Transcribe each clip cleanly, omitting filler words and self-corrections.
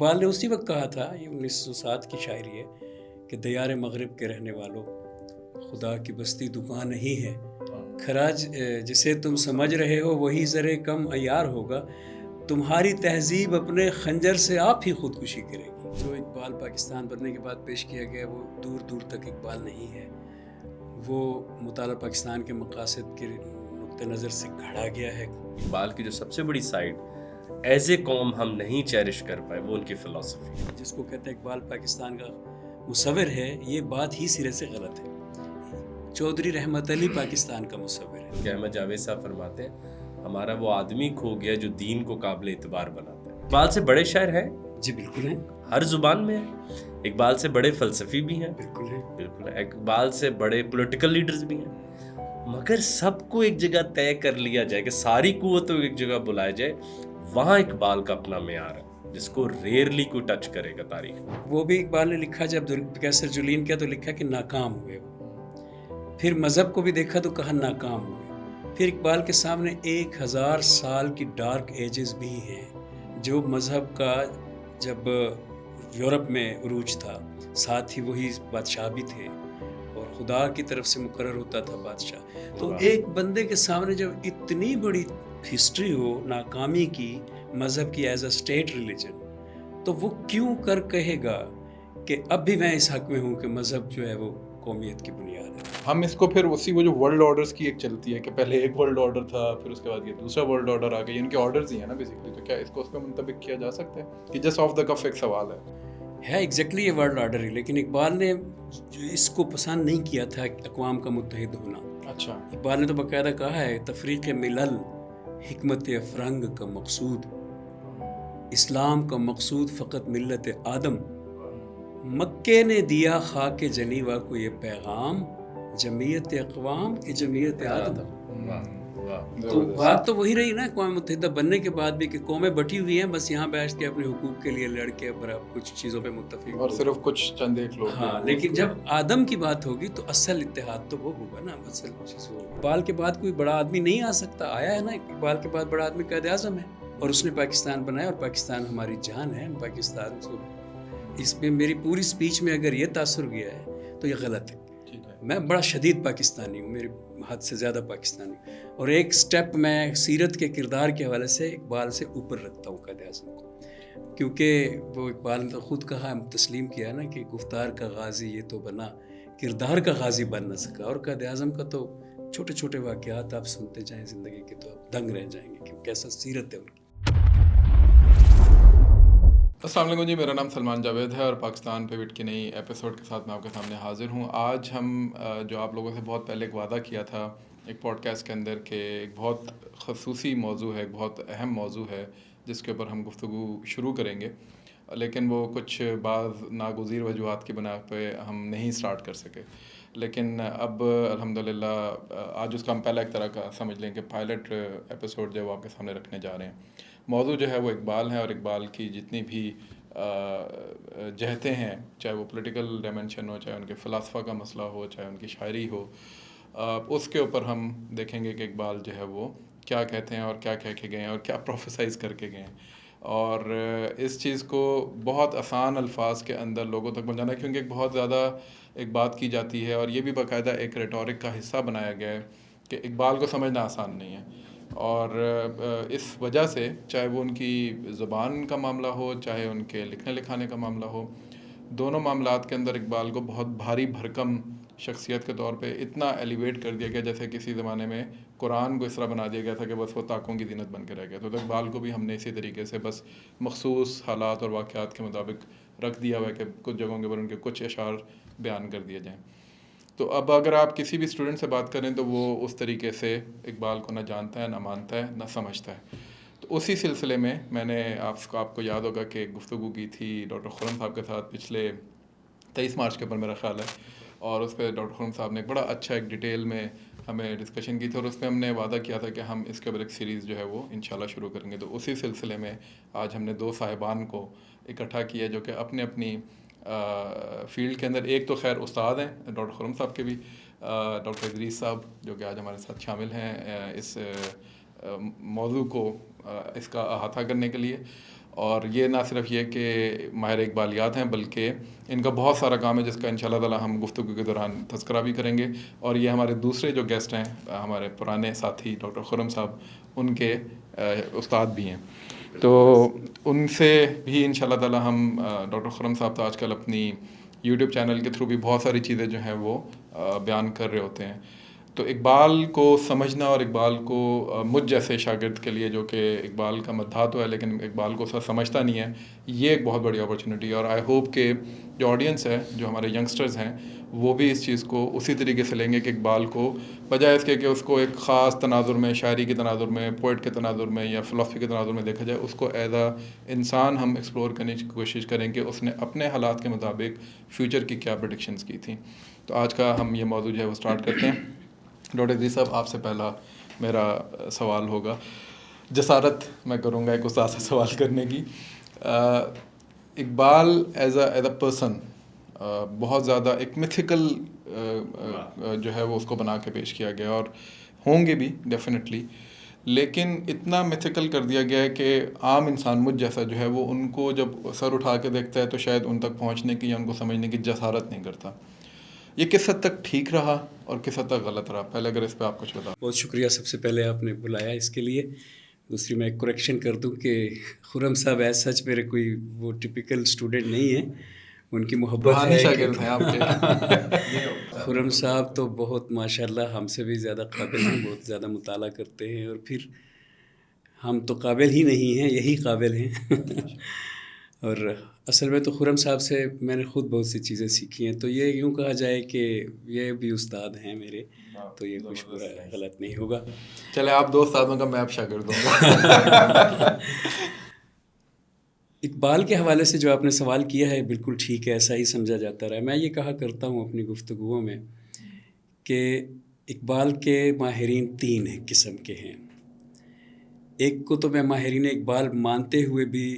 اقبال نے اسی وقت کہا تھا، یہ 1907 کی شاعری ہے کہ دیار مغرب کے رہنے والوں، خدا کی بستی دکان نہیں ہے، خراج جسے تم سمجھ رہے ہو وہی زرے کم عیار ہوگا، تمہاری تہذیب اپنے خنجر سے آپ ہی خودکشی کرے گی۔ جو اقبال پاکستان بننے کے بعد پیش کیا گیا وہ دور دور تک اقبال نہیں ہے، وہ مطالعہ پاکستان کے مقاصد کے نقطہ نظر سے گھڑا گیا ہے۔ اقبال کی جو سب سے بڑی سائڈ ایز اے قوم ہم نہیں چیرش کر پائے وہ ان کی فلسفی، جس کو کہتے ہیں اقبال پاکستان کا مصور ہے، یہ بات ہی سرے سے غلط ہے۔ چودھری رحمت علی پاکستان کا مصور ہے۔ کہ احمد جاوید صاحب فرماتے ہیں ہمارا وہ آدمی کھو گیا جو دین کو قابل اعتبار بناتا ہے۔ اقبال سے بڑے شاعر ہیں؟ جی بالکل ہیں، ہر زبان میں ہیں۔ اقبال سے بڑے فلسفی بھی ہیں؟ بالکل ہیں، بالکل ہیں۔ اقبال سے بڑے پولیٹیکل لیڈرز بھی ہیں، مگر سب کو ایک جگہ طے کر لیا جائے کہ ساری قوتوں کو ایک جگہ بلایا جائے، وہاں اقبال کا اپنا معیار ہے جس کو ریئرلی کوئی ٹچ کرے گا تاریخ میں۔ وہ بھی اقبال نے لکھا جب کیسر جولین کیا تو لکھا کہ ناکام ہوئے وہ، پھر مذہب کو بھی دیکھا تو کہا ناکام ہوئے۔ پھر اقبال کے سامنے 1000 سال کی ڈارک ایجز بھی ہیں، جو مذہب کا جب یورپ میں عروج تھا، ساتھ ہی وہی بادشاہ بھی تھے اور خدا کی طرف سے مقرر ہوتا تھا بادشاہ۔ تو ایک بندے کے سامنے جب اتنی بڑی ہسٹری ہو ناکامی کی مذہب کی ایز اے اسٹیٹ ریلیجن، تو وہ کیوں کر کہے گا کہ اب بھی میں اس حق میں ہوں کہ مذہب جو ہے وہ قومیت کی بنیاد ہے۔ ہم اس کو پھر اسی وہ جو ورلڈ آرڈرز کی ایک چلتی ہے کہ پہلے ایک ورلڈ آرڈر تھا، پھر اس کے بعد یہ دوسرا ورلڈ آرڈر آ گیا، ان کے آرڈرز ہی ہیں نا بیسیکلی، تو کیا اس کو اس پہ منطبق کیا جا سکتا ہے کہ جسٹ آف دا کف ایک سوال ہے ایگزیکٹلی یہ ورلڈ آرڈر ہی، لیکن اقبال نے اس کو پسند نہیں کیا تھا اقوام کا متحد ہونا۔ اچھا، اقبال نے تو باقاعدہ کہا ہے تفریق ملل حکمت افرنگ کا مقصود، اسلام کا مقصود فقط ملت آدم، مکے نے دیا خاک جنیوا کو یہ پیغام، جمعیت اقوام کی جمعیت آدم۔ تو بات تو وہی رہی نا اقوام متحدہ بننے کے بعد بھی کہ قومیں بٹی ہوئی ہیں، بس یہاں بیٹھ کے اپنے حقوق کے لیے لڑ کے کچھ چیزوں پہ متفق اور صرف کچھ چند ایک لوگ۔ ہاں، لیکن جب آدم کی بات ہوگی تو اصل اتحاد تو وہ ہوگا نا، اصل چیز وہ ہوگا۔ اقبال کے بعد کوئی بڑا آدمی نہیں آ سکتا، آیا ہے نا اقبال کے بعد بڑا آدمی قائد اعظم ہے، اور اس نے پاکستان بنایا، اور پاکستان ہماری جان ہے۔ پاکستان کو اس میں میری پوری سپیچ میں اگر یہ تاثر گیا ہے تو یہ غلط ہے۔ میں بڑا شدید پاکستانی ہوں، میری حد سے زیادہ پاکستانی ہوں، اور ایک سٹیپ میں سیرت کے کردار کے حوالے سے اقبال سے اوپر رکھتا ہوں قائد اعظم کو، کیونکہ وہ اقبال نے تو خود کہا، تسلیم کیا نا کہ گفتار کا غازی یہ تو بنا، کردار کا غازی بن نہ سکا۔ اور قائد اعظم کا تو چھوٹے چھوٹے واقعات آپ سنتے جائیں زندگی کے تو آپ دنگ رہ جائیں گے کہ کیسا سیرت ہے ان کی۔ السلام علیکم جی، میرا نام سلمان جاوید ہے اور پاکستان پیوٹ کی نئی ایپیسوڈ کے ساتھ میں آپ کے سامنے حاضر ہوں۔ آج ہم جو آپ لوگوں سے بہت پہلے ایک وعدہ کیا تھا ایک پوڈ کاسٹ کے اندر کہ ایک بہت خصوصی موضوع ہے، ایک بہت اہم موضوع ہے جس کے اوپر ہم گفتگو شروع کریں گے، لیکن وہ کچھ بعض ناگزیر وجوہات کی بنا پہ ہم نہیں سٹارٹ کر سکے، لیکن اب الحمدللہ آج اس کا ہم پہلا ایک طرح کا سمجھ لیں کہ پائلٹ ایپیسوڈ جو ہے وہ آپ کے سامنے رکھنے جا رہے ہیں۔ موضوع جو ہے وہ اقبال ہے، اور اقبال کی جتنی بھی جہتیں ہیں، چاہے وہ پولیٹیکل ڈائمنشن ہو، چاہے ان کے فلسفہ کا مسئلہ ہو، چاہے ان کی شاعری ہو، اس کے اوپر ہم دیکھیں گے کہ اقبال جو ہے وہ کیا کہتے ہیں اور کیا کہہ کے گئے ہیں اور کیا پروفیسائز کر کے گئے ہیں، اور اس چیز کو بہت آسان الفاظ کے اندر لوگوں تک پہنچانا ہے، کیونکہ ایک بہت زیادہ ایک بات کی جاتی ہے اور یہ بھی باقاعدہ ایک ریٹورک کا حصہ بنایا گیا ہے کہ اقبال کو سمجھنا آسان نہیں ہے، اور اس وجہ سے چاہے وہ ان کی زبان کا معاملہ ہو، چاہے ان کے لکھنے لکھانے کا معاملہ ہو، دونوں معاملات کے اندر اقبال کو بہت بھاری بھرکم شخصیت کے طور پہ اتنا ایلیویٹ کر دیا گیا جیسے کسی زمانے میں قرآن کو اس طرح بنا دیا گیا تھا کہ بس وہ طاقوں کی زینت بن کے رہ گیا، تو اقبال کو بھی ہم نے اسی طریقے سے بس مخصوص حالات اور واقعات کے مطابق رکھ دیا ہوا ہے کہ کچھ جگہوں کے پر ان کے کچھ اشعار بیان کر دیے جائیں۔ تو اب اگر آپ کسی بھی اسٹوڈنٹ سے بات کریں تو وہ اس طریقے سے اقبال کو نہ جانتا ہے، نہ مانتا ہے، نہ سمجھتا ہے۔ تو اسی سلسلے میں میں نے آپ کو یاد ہوگا کہ گفتگو کی تھی ڈاکٹر خرم صاحب کے ساتھ پچھلے 23 مارچ کے اوپر میرا خیال ہے، اور اس پہ ڈاکٹر خرم صاحب نے ایک بڑا اچھا ایک ڈیٹیل میں ہمیں ڈسکشن کی تھی، اور اس میں ہم نے وعدہ کیا تھا کہ ہم اس کے اوپر ایک سیریز جو ہے وہ انشاءاللہ شروع کریں گے۔ تو اسی سلسلے میں آج ہم نے 2 صاحبان کو اکٹھا کیا جو کہ اپنے اپنی فیلڈ کے اندر، ایک تو خیر استاد ہیں ڈاکٹر خرم صاحب کے بھی، ڈاکٹر ادریس صاحب جو کہ آج ہمارے ساتھ شامل ہیں اس موضوع کو اس کا احاطہ کرنے کے لیے، اور یہ نہ صرف یہ کہ ماہر اقبالیات ہیں بلکہ ان کا بہت سارا کام ہے جس کا انشاءاللہ تعالی ہم گفتگو کے دوران تذکرہ بھی کریں گے. اور یہ ہمارے دوسرے جو گیسٹ ہیں ہمارے پرانے ساتھی ڈاکٹر خرم صاحب ان کے استاد بھی ہیں, تو ان سے بھی انشاءاللہ تعالی ہم ڈاکٹر خرم صاحب تو آج کل اپنی یوٹیوب چینل کے تھرو بھی بہت ساری چیزیں جو ہیں وہ بیان کر رہے ہوتے ہیں. تو اقبال کو سمجھنا اور اقبال کو مجھ جیسے شاگرد کے لیے جو کہ اقبال کا مداح تو ہے لیکن اقبال کو سمجھتا نہیں ہے, یہ ایک بہت بڑی اپرچونیٹی ہے. اور آئی ہوپ کہ جو آڈینس ہے, جو ہمارے ینگسٹرز ہیں, وہ بھی اس چیز کو اسی طریقے سے لیں گے کہ اقبال کو بجائے اس کے کہ اس کو ایک خاص تناظر میں, شاعری کے تناظر میں, پوئٹ کے تناظر میں یا فلسفی کے تناظر میں دیکھا جائے, اس کو ایز اے انسان ہم ایکسپلور کرنے کی کوشش کریں کہ اس نے اپنے حالات کے مطابق فیوچر کی کیا پریڈکشنز کی تھیں. تو آج کا ہم یہ موضوع جو ہے وہ اسٹارٹ کرتے ہیں. ڈاکٹر ادریس صاحب, آپ سے پہلا میرا سوال ہوگا, جسارت میں کروں گا ایک استاد سے سوال کرنے کی. اقبال ایز اے پرسن بہت زیادہ ایک میتھیکل جو ہے وہ اس کو بنا کے پیش کیا گیا, اور ہوں گے بھی ڈیفینیٹلی, لیکن اتنا میتھیکل کر دیا گیا ہے کہ عام انسان مجھ جیسا جو ہے وہ ان کو جب سر اٹھا کے دیکھتا ہے تو شاید ان تک پہنچنے کی یا ان کو سمجھنے کی جسارت نہیں کرتا. یہ کس حد تک ٹھیک رہا اور کس حد تک غلط رہا؟ پہلے اگر اس پہ آپ کچھ بتا. بہت شکریہ, سب سے پہلے آپ نے بلایا اس کے لیے. دوسری میں ایک کریکشن کر دوں کہ خرم صاحب ایز سچ میرے کوئی وہ ٹپیکل اسٹوڈنٹ نہیں ہیں, ان کی محبت ہے. شاگرد ہیں آپ کے. خرم صاحب تو بہت ماشاء اللہ ہم سے بھی زیادہ قابل ہیں, بہت زیادہ مطالعہ کرتے ہیں, اور پھر ہم تو قابل ہی نہیں ہیں, یہی قابل ہیں. اور اصل میں تو خرم صاحب سے میں نے خود بہت سی چیزیں سیکھی ہیں, تو یہ یوں کہا جائے کہ یہ بھی استاد ہیں میرے, تو یہ کچھ برا غلط نہیں ہوگا. چلے آپ دو استادوں کا میں اب شاگرد ہوں گا. اقبال کے حوالے سے جو آپ نے سوال کیا ہے بالکل ٹھیک ہے, ایسا ہی سمجھا جاتا رہا. میں یہ کہا کرتا ہوں اپنی گفتگوؤں میں کہ اقبال کے ماہرین 3 قسم کے ہیں. ایک کو تو میں ماہرین اقبال مانتے ہوئے بھی,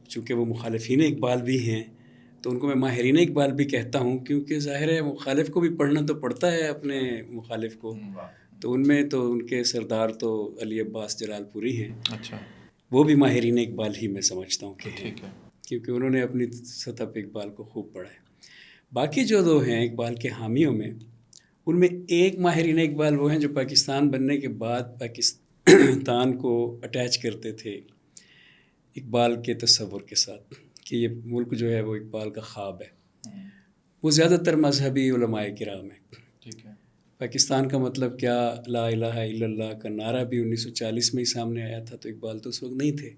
چونکہ وہ مخالفین اقبال بھی ہیں, تو ان کو میں ماہرین اقبال بھی کہتا ہوں, کیونکہ ظاہر ہے مخالف کو بھی پڑھنا تو پڑتا ہے اپنے مخالف کو. تو ان میں تو ان کے سردار تو علی عباس جلال پوری ہیں. اچھا, وہ بھی ماہرین اقبال ہی میں سمجھتا ہوں کہ ہیں, ٹھیک ہے, کیونکہ انہوں نے اپنی سطح پہ اقبال کو خوب پڑھا ہے. باقی جو 2 ہیں اقبال کے حامیوں میں, ان میں ایک ماہرین اقبال وہ ہیں جو پاکستان بننے کے بعد پاکستان کو اٹیچ کرتے تھے اقبال کے تصور کے ساتھ کہ یہ ملک جو ہے وہ اقبال کا خواب ہے. وہ زیادہ تر مذہبی علماء کرام ہیں. ٹھیک ہے, پاکستان کا مطلب کیا, لا الہ الا اللہ کا نعرہ بھی 1940 میں ہی سامنے آیا تھا, تو اقبال تو اس وقت نہیں تھے.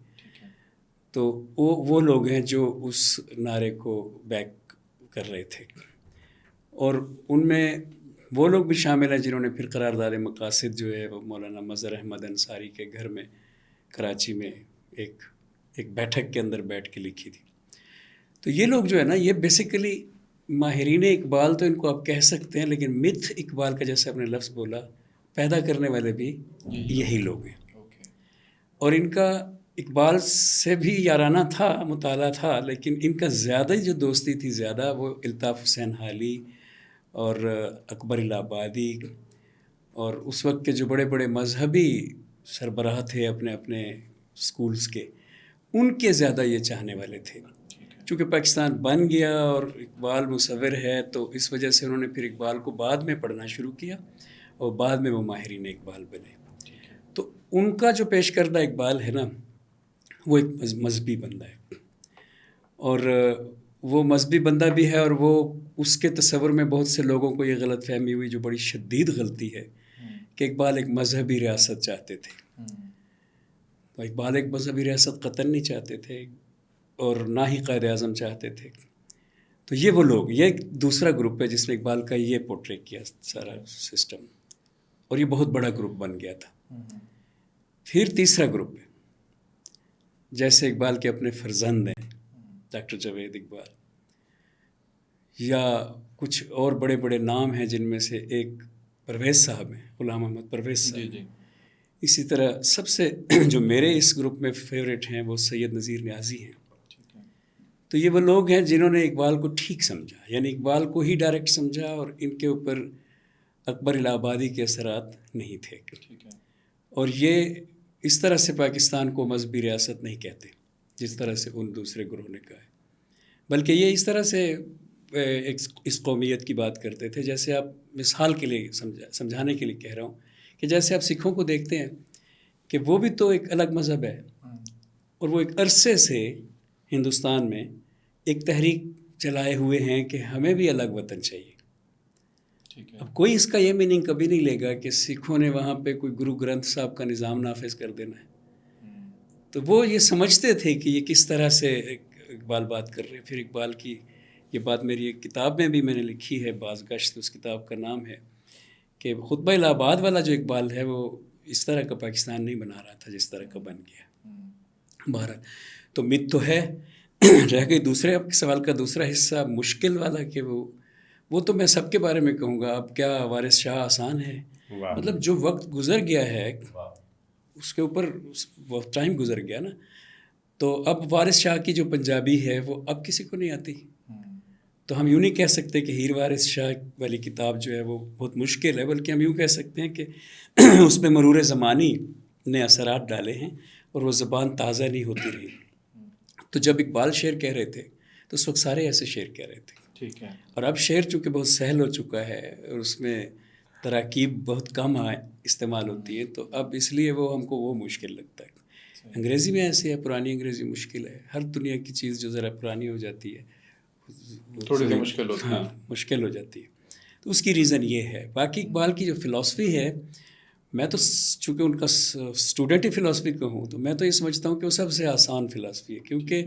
تو وہ لوگ ہیں جو اس نعرے کو بیک کر رہے تھے, اور ان میں وہ لوگ بھی شامل ہیں جنہوں نے پھر قرارداد مقاصد جو ہے وہ مولانا مظہر احمد انصاری کے گھر میں کراچی میں ایک بیٹھک کے اندر بیٹھ کے لکھی تھی. تو یہ لوگ جو ہے نا, یہ بیسیکلی ماہرین اقبال تو ان کو آپ کہہ سکتے ہیں, لیکن متھ اقبال کا جیسے آپ نے لفظ بولا, پیدا کرنے والے بھی یہی لوگ ہیں. اور ان کا اقبال سے بھی یارانہ تھا, مطالعہ تھا, لیکن ان کا زیادہ جو دوستی تھی زیادہ وہ الطاف حسین حالی اور اکبر الہٰبادی اور اس وقت کے جو بڑے بڑے مذہبی سربراہ تھے اپنے اپنے اسکولز کے, ان کے زیادہ یہ چاہنے والے تھے. چونکہ پاکستان بن گیا اور اقبال مصور ہے, تو اس وجہ سے انہوں نے پھر اقبال کو بعد میں پڑھنا شروع کیا, اور بعد میں وہ ماہرین اقبال بنے. تو ان کا جو پیش کردہ اقبال ہے نا, وہ ایک مذہبی بندہ ہے, اور وہ مذہبی بندہ بھی ہے, اور وہ اس کے تصور میں بہت سے لوگوں کو یہ غلط فہمی ہوئی, جو بڑی شدید غلطی ہے, کہ اقبال ایک مذہبی ریاست چاہتے تھے. تو اقبال ایک مذہبی ریاست قطعاً نہیں چاہتے تھے, اور نہ ہی قائد اعظم چاہتے تھے. تو یہ وہ لوگ, یہ ایک دوسرا گروپ ہے جس نے اقبال کا یہ پورٹریٹ کیا سارا سسٹم, اور یہ بہت بڑا گروپ بن گیا تھا. پھر تیسرا گروپ ہے, جیسے اقبال کے اپنے فرزند ہیں ڈاکٹر جاوید اقبال, یا کچھ اور بڑے بڑے نام ہیں جن میں سے ایک پرویز صاحب ہیں, غلام احمد پرویز صاحب. جی. اسی طرح سب سے جو میرے اس گروپ میں فیوریٹ ہیں وہ سید نذیر نیازی ہیں. تو یہ وہ لوگ ہیں جنہوں نے اقبال کو ٹھیک سمجھا, یعنی اقبال کو ہی ڈائریکٹ سمجھا, اور ان کے اوپر اکبر الہ آبادی کے اثرات نہیں تھے. اور یہ اس طرح سے پاکستان کو مذہبی ریاست نہیں کہتے, جس طرح سے ان دوسرے گروہ نے کہا ہے، بلکہ یہ اس طرح سے اس قومیت کی بات کرتے تھے، جیسے آپ مثال کے لیے سمجھانے کے لیے کہہ رہا ہوں کہ جیسے آپ سکھوں کو دیکھتے ہیں کہ وہ بھی تو ایک الگ مذہب ہے، اور وہ ایک عرصے سے ہندوستان میں ایک تحریک چلائے ہوئے ہیں کہ ہمیں بھی الگ وطن چاہیے۔ اب کوئی اس کا یہ میننگ کبھی نہیں لے گا کہ سکھوں نے وہاں پہ کوئی گرو گرنتھ صاحب کا نظام نافذ کر دینا ہے۔ تو وہ یہ سمجھتے تھے کہ یہ کس طرح سے اقبال بات کر رہے ہیں۔ پھر اقبال کی یہ بات میری ایک کتاب میں بھی میں نے لکھی ہے، بازگشت اس کتاب کا نام ہے، کہ خطبہ الہ آباد والا جو اقبال ہے وہ اس طرح کا پاکستان نہیں بنا رہا تھا جس طرح کا بن گیا۔ بہرحال تو مت تو ہے، رہ گئی دوسرے آپ کے سوال کا دوسرا حصہ مشکل والا، کہ وہ تو میں سب کے بارے میں کہوں گا۔ اب کیا وارث شاہ آسان ہے؟ مطلب جو وقت گزر گیا ہے اس کے اوپر وہ ٹائم گزر گیا نا، تو اب وارث شاہ کی جو پنجابی ہے وہ اب کسی کو نہیں آتی۔ تو ہم یوں نہیں کہہ سکتے کہ ہیر وارث شاہ والی کتاب جو ہے وہ بہت مشکل ہے، بلکہ ہم یوں کہہ سکتے ہیں کہ اس میں مرور زمانی نے اثرات ڈالے ہیں اور وہ زبان تازہ نہیں ہوتی رہی۔ تو جب اقبال شعر کہہ رہے تھے تو اس وقت سارے ایسے شعر کہہ رہے تھے، ٹھیک ہے، اور اب شعر چونکہ بہت سہل ہو چکا ہے اور اس میں تراکیب بہت کم استعمال ہوتی ہیں، تو اب اس لیے وہ ہم کو وہ مشکل لگتا ہے۔ انگریزی میں ایسے ہے، پرانی انگریزی مشکل ہے، ہر دنیا کی چیز جو ذرا پرانی ہو جاتی ہے تھوڑی سی مشکل ہوتی ہے، ہاں مشکل ہو جاتی ہے۔ تو اس کی ریزن یہ ہے۔ باقی اقبال کی جو فلاسفی ہے، میں تو چونکہ ان کا اسٹوڈنٹ ہی فلاسفی کا ہوں، تو میں تو یہ سمجھتا ہوں کہ وہ سب سے آسان فلاسفی ہے، کیونکہ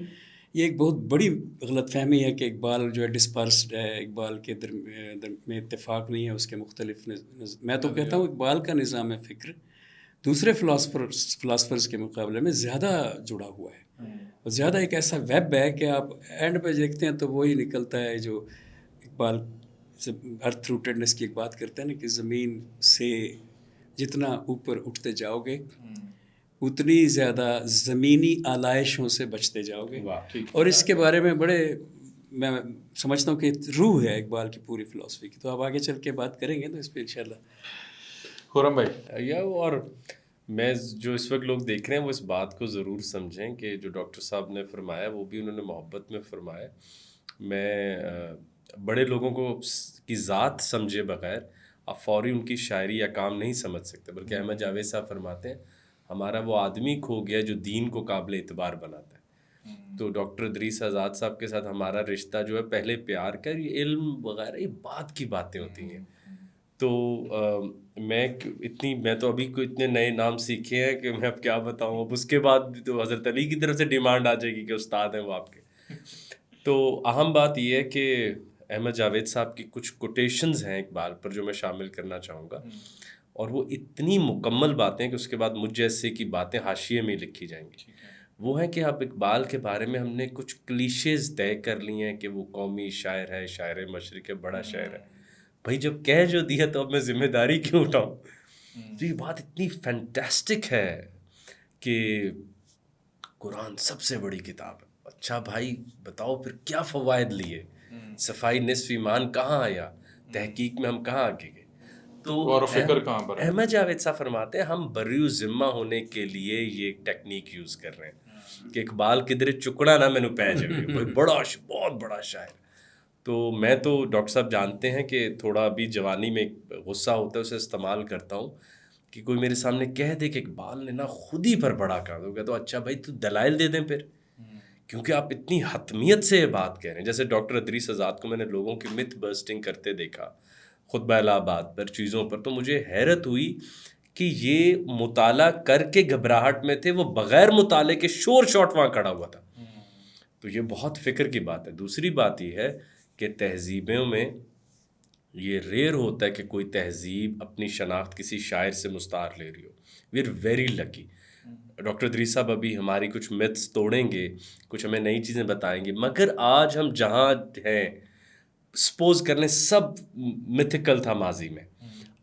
یہ ایک بہت بڑی غلط فہمی ہے کہ اقبال جو ہے ڈسپرسڈ ہے، اقبال کے میں اتفاق نہیں ہے اس کے مختلف میں تو کہتا ہوں اقبال کا نظام فکر دوسرے فلاسفرز کے مقابلے میں زیادہ جڑا ہوا ہے، اور زیادہ ایک ایسا ویب ہے کہ آپ اینڈ پہ دیکھتے ہیں تو وہی نکلتا ہے جو اقبال ارتھ روٹڈنس کی ایک بات کرتے ہیں نا، کہ زمین سے جتنا اوپر اٹھتے جاؤ گے اتنی زیادہ زمینی آلائشوں سے بچتے جاؤ گے، اور اس کے بارے میں بڑے میں سمجھتا ہوں کہ روح ہے اقبال کی پوری فلاسفی کی۔ تو آپ آگے چل کے بات کریں گے تو اس پہ انشاءاللہ۔ خرم بھائی، اور میں جو اس وقت لوگ دیکھ رہے ہیں وہ اس بات کو ضرور سمجھیں کہ جو ڈاکٹر صاحب نے فرمایا وہ بھی انہوں نے محبت میں فرمایا۔ میں بڑے لوگوں کو کی ذات سمجھے بغیر آپ فوری ان کی شاعری یا کام نہیں سمجھ سکتے، بلکہ احمد جاوید صاحب فرماتے ہیں ہمارا وہ آدمی کھو گیا جو دین کو قابل اعتبار بناتا ہے۔ تو ڈاکٹر ادریس آزاد صاحب کے ساتھ ہمارا رشتہ جو ہے پہلے پیار کا، یہ علم وغیرہ یہ بات کی باتیں ہوتی ہیں۔ تو میں تو ابھی کوئی اتنے نئے نام سیکھے ہیں کہ میں اب کیا بتاؤں، اب اس کے بعد تو حضرت علی کی طرف سے ڈیمانڈ آ جائے گی کہ استاد ہیں وہ آپ کے۔ تو اہم بات یہ ہے کہ احمد جاوید صاحب کی کچھ کوٹیشنز ہیں اقبال پر جو میں شامل کرنا چاہوں گا، اور وہ اتنی مکمل باتیں کہ اس کے بعد مجھ جیسے کی باتیں حاشیے میں لکھی جائیں گی۔ وہ ہے کہ اب اقبال کے بارے میں ہم نے کچھ کلیشیز طے کر لی ہیں کہ وہ قومی شاعر ہے، شاعر مشرق ہے، بڑا شاعر ہے۔ بھائی جب کہہ جو دیا تو اب میں ذمہ داری کیوں اٹھاؤں؟ تو یہ بات اتنی فینٹاسٹک ہے کہ قرآن سب سے بڑی کتاب ہے۔ اچھا بھائی بتاؤ پھر کیا فوائد لیے؟ صفائی نصف ایمان کہاں آیا؟ تحقیق میں ہم کہاں آگے گئے؟ تو غور و فکر کہاں پر ہے؟ احمد جاوید صاحب فرماتے ہیں ہم بری ذمہ ہونے کے لیے یہ ایک ٹیکنیک یوز کر رہے ہیں کہ اقبال کدھر چکڑا نہ مینوں پہ جائے، بہت بڑا شاعر۔ تو میں تو ڈاکٹر صاحب جانتے ہیں کہ تھوڑا ابھی جوانی میں غصہ ہوتا ہے اسے استعمال کرتا ہوں کہ کوئی میرے سامنے کہہ دے کہ اقبال نے نا خود ہی پر بڑا کہا، تو کہتا ہوں اچھا بھائی تو دلائل دے دیں پھر، کیونکہ آپ اتنی حتمیت سے یہ بات کہہ رہے ہیں۔ جیسے ڈاکٹر ادریس آزاد کو میں نے لوگوں کی متھ برسٹنگ کرتے دیکھا خطبہ الہ آباد پر چیزوں پر، تو مجھے حیرت ہوئی کہ یہ مطالعہ کر کے گھبراہٹ میں تھے، وہ بغیر مطالعے کے شور شاٹ وہاں کھڑا ہوا تھا۔ تو یہ بہت فکر کی بات ہے۔ دوسری بات یہ ہے کہ تہذیبوں میں یہ ریئر ہوتا ہے کہ کوئی تہذیب اپنی شناخت کسی شاعر سے مستعار لے رہی ہو۔ We are very lucky. Doctor Idris صاحب ابھی ہماری کچھ متس توڑیں گے، کچھ ہمیں نئی چیزیں بتائیں گے، مگر آج ہم جہاں ہیں سپوز کرنے سب میتھیکل تھا ماضی میں،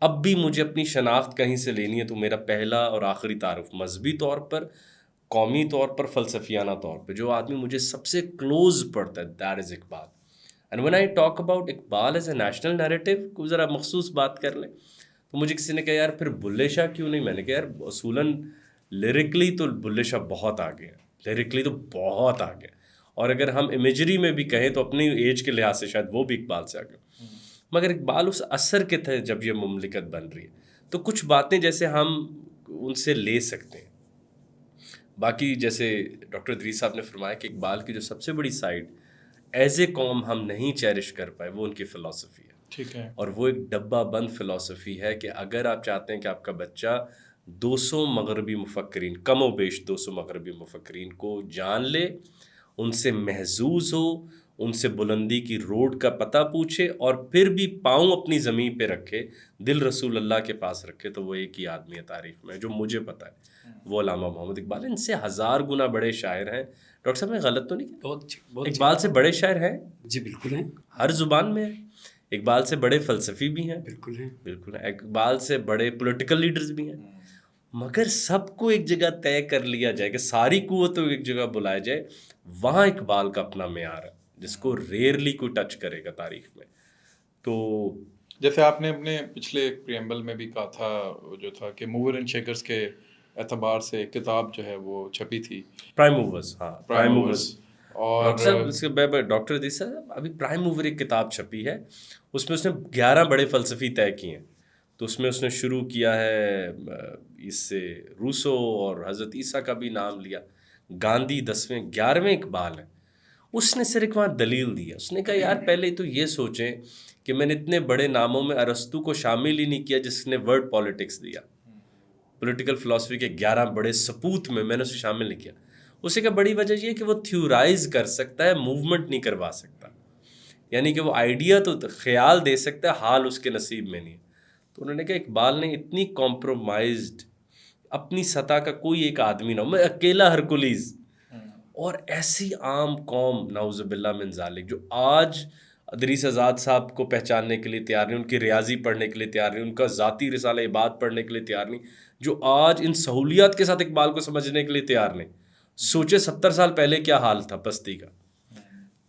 اب بھی مجھے اپنی شناخت کہیں سے لینی ہے تو میرا پہلا اور آخری تعارف مذہبی طور پر، قومی طور پر، فلسفیانہ طور پہ جو آدمی مجھے سب سے کلوز پڑتا ہے that is Iqbal. And when I talk about Iqbal as a national narrative, کوئی ذرا مخصوص بات کر لیں تو مجھے کسی نے کہا یار پھر بلے شاہ کیوں نہیں؟ میں نے کہا یار اصولاً لیرکلی تو بلے شاہ بہت آگے ہیں، لیرکلی تو بہت آگے. اور اگر ہم امیجری میں بھی کہیں تو اپنی ایج کے لحاظ سے شاید وہ بھی اقبال سے آگے. مگر اقبال اس اثر کے تھے جب یہ مملکت بن رہی ہے تو کچھ باتیں جیسے ہم ان سے لے سکتے ہیں. باقی جیسے ڈاکٹر ادریس صاحب نے فرمایا کہ اقبال کی جو سب سے بڑی سائڈ ایز اے قوم ہم نہیں چیرش کر پائے وہ ان کی فلسفی ہے. ٹھیک ہے. اور وہ ایک ڈبہ بند فلسفی ہے کہ اگر آپ چاہتے ہیں کہ آپ کا بچہ 200 مغربی مفکرین کم و بیش 200 مغربی مفکرین کو جان لے, ان سے محظوظ ہو, ان سے بلندی کی روڈ کا پتہ پوچھے اور پھر بھی پاؤں اپنی زمین پہ رکھے, دل رسول اللہ کے پاس رکھے, تو وہ ایک ہی آدمی ہے تاریخ میں جو مجھے پتہ ہے, وہ علامہ محمد اقبال. ان سے 1000 گنا بڑے شاعر ہیں. ڈاکٹر صاحب میں غلط تو نہیں کیا؟ اقبال سے بڑے شاعر ہیں؟ جی بالکل ہیں, ہر زبان میں ہے. اقبال سے بڑے فلسفی بھی ہیں, بالکل ہیں, بالکل ہیں. اقبال سے بڑے پولیٹیکل لیڈرز بھی ہیں. مگر سب کو ایک جگہ طے کر لیا جائے کہ ساری قوتوں کو ایک جگہ بلایا جائے, وہاں اقبال کا اپنا معیار ہے جس کو ریئرلی کوئی ٹچ کرے گا تاریخ میں. تو جیسے آپ نے اپنے پچھلے ایک پریمبل میں بھی کہا تھا جو تھا کہ موور اینڈ شیکرز کے اعتبار سے ایک کتاب جو ہے وہ چھپی تھی, پرائم موورز. ہاں پرائم موورز. اور ڈاکٹر صاحب اس کے ڈاکٹر ادریس صاحب ابھی پرائم موور ایک کتاب چھپی ہے, اس میں اس نے 11 بڑے فلسفی طے کیے ہیں. تو اس میں اس نے شروع کیا ہے اس سے روسو اور حضرت عیسیٰ کا بھی نام لیا, گاندھی 10ویں 11ویں اقبال ہے. اس نے صرف وہاں دلیل دی ہے. اس نے کہا یار پہلے تو یہ سوچیں کہ میں نے اتنے بڑے ناموں میں ارسطو کو شامل ہی نہیں کیا جس نے ورڈ پالیٹکس دیا. پولیٹیکل فلسفی کے 11 بڑے سپوت میں نے اسے شامل نہیں کیا. اسے کا بڑی وجہ یہ ہے کہ وہ تھیورائز کر سکتا ہے, موومنٹ نہیں کروا سکتا. یعنی کہ وہ آئیڈیا تو خیال دے سکتا ہے, حال اس کے نصیب میں نہیں. تو انہوں نے کہا اقبال نے اتنی کمپرومائزڈ, اپنی سطح کا کوئی ایک آدمی نہ ہو, میں اکیلا ہرکولیز, اور ایسی عام قوم نعوذ باللہ من ذالک جو آج ادریس آزاد صاحب کو پہچاننے کے لیے تیار نہیں, ان کی ریاضی پڑھنے کے لیے تیار نہیں, ان کا ذاتی رسالہ عباد پڑھنے کے لیے تیار نہیں, جو آج ان سہولیات کے ساتھ اقبال کو سمجھنے کے لیے تیار نہیں. سوچے 70 سال پہلے کیا حال تھا پستی کا.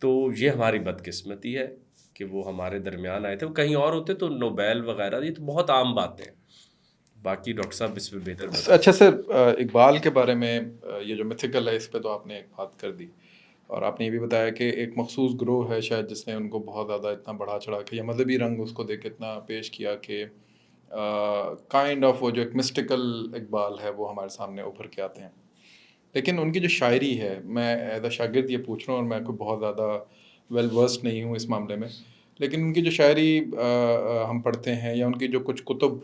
تو یہ ہماری بدقسمتی ہے کہ وہ ہمارے درمیان آئے تھے. وہ کہیں اور ہوتے تو نوبیل وغیرہ, یہ تو بہت عام باتیں ہیں. باقی ڈاکٹر صاحب اس پہ بہتر بتائیں. اچھا سر, اقبال کے بارے میں یہ جو میتھیکل ہے اس پہ تو آپ نے ایک بات کر دی, اور آپ نے یہ بھی بتایا کہ ایک مخصوص گروہ ہے شاید جس نے ان کو بہت زیادہ اتنا بڑھا چڑھا کے یا مذہبی رنگ اس کو دے کے اتنا پیش کیا کہ کائنڈ آف وہ جو ایک مسٹیکل اقبال ہے وہ ہمارے سامنے ابھر کے آتے ہیں. لیکن ان کی جو شاعری ہے, میں ایز اے شاگرد یہ پوچھ رہا ہوں, اور میں کوئی بہت زیادہ ویل ورسڈ نہیں ہوں اس معاملے میں, لیکن ان کی جو شاعری ہم پڑھتے ہیں یا ان کی جو کچھ کتب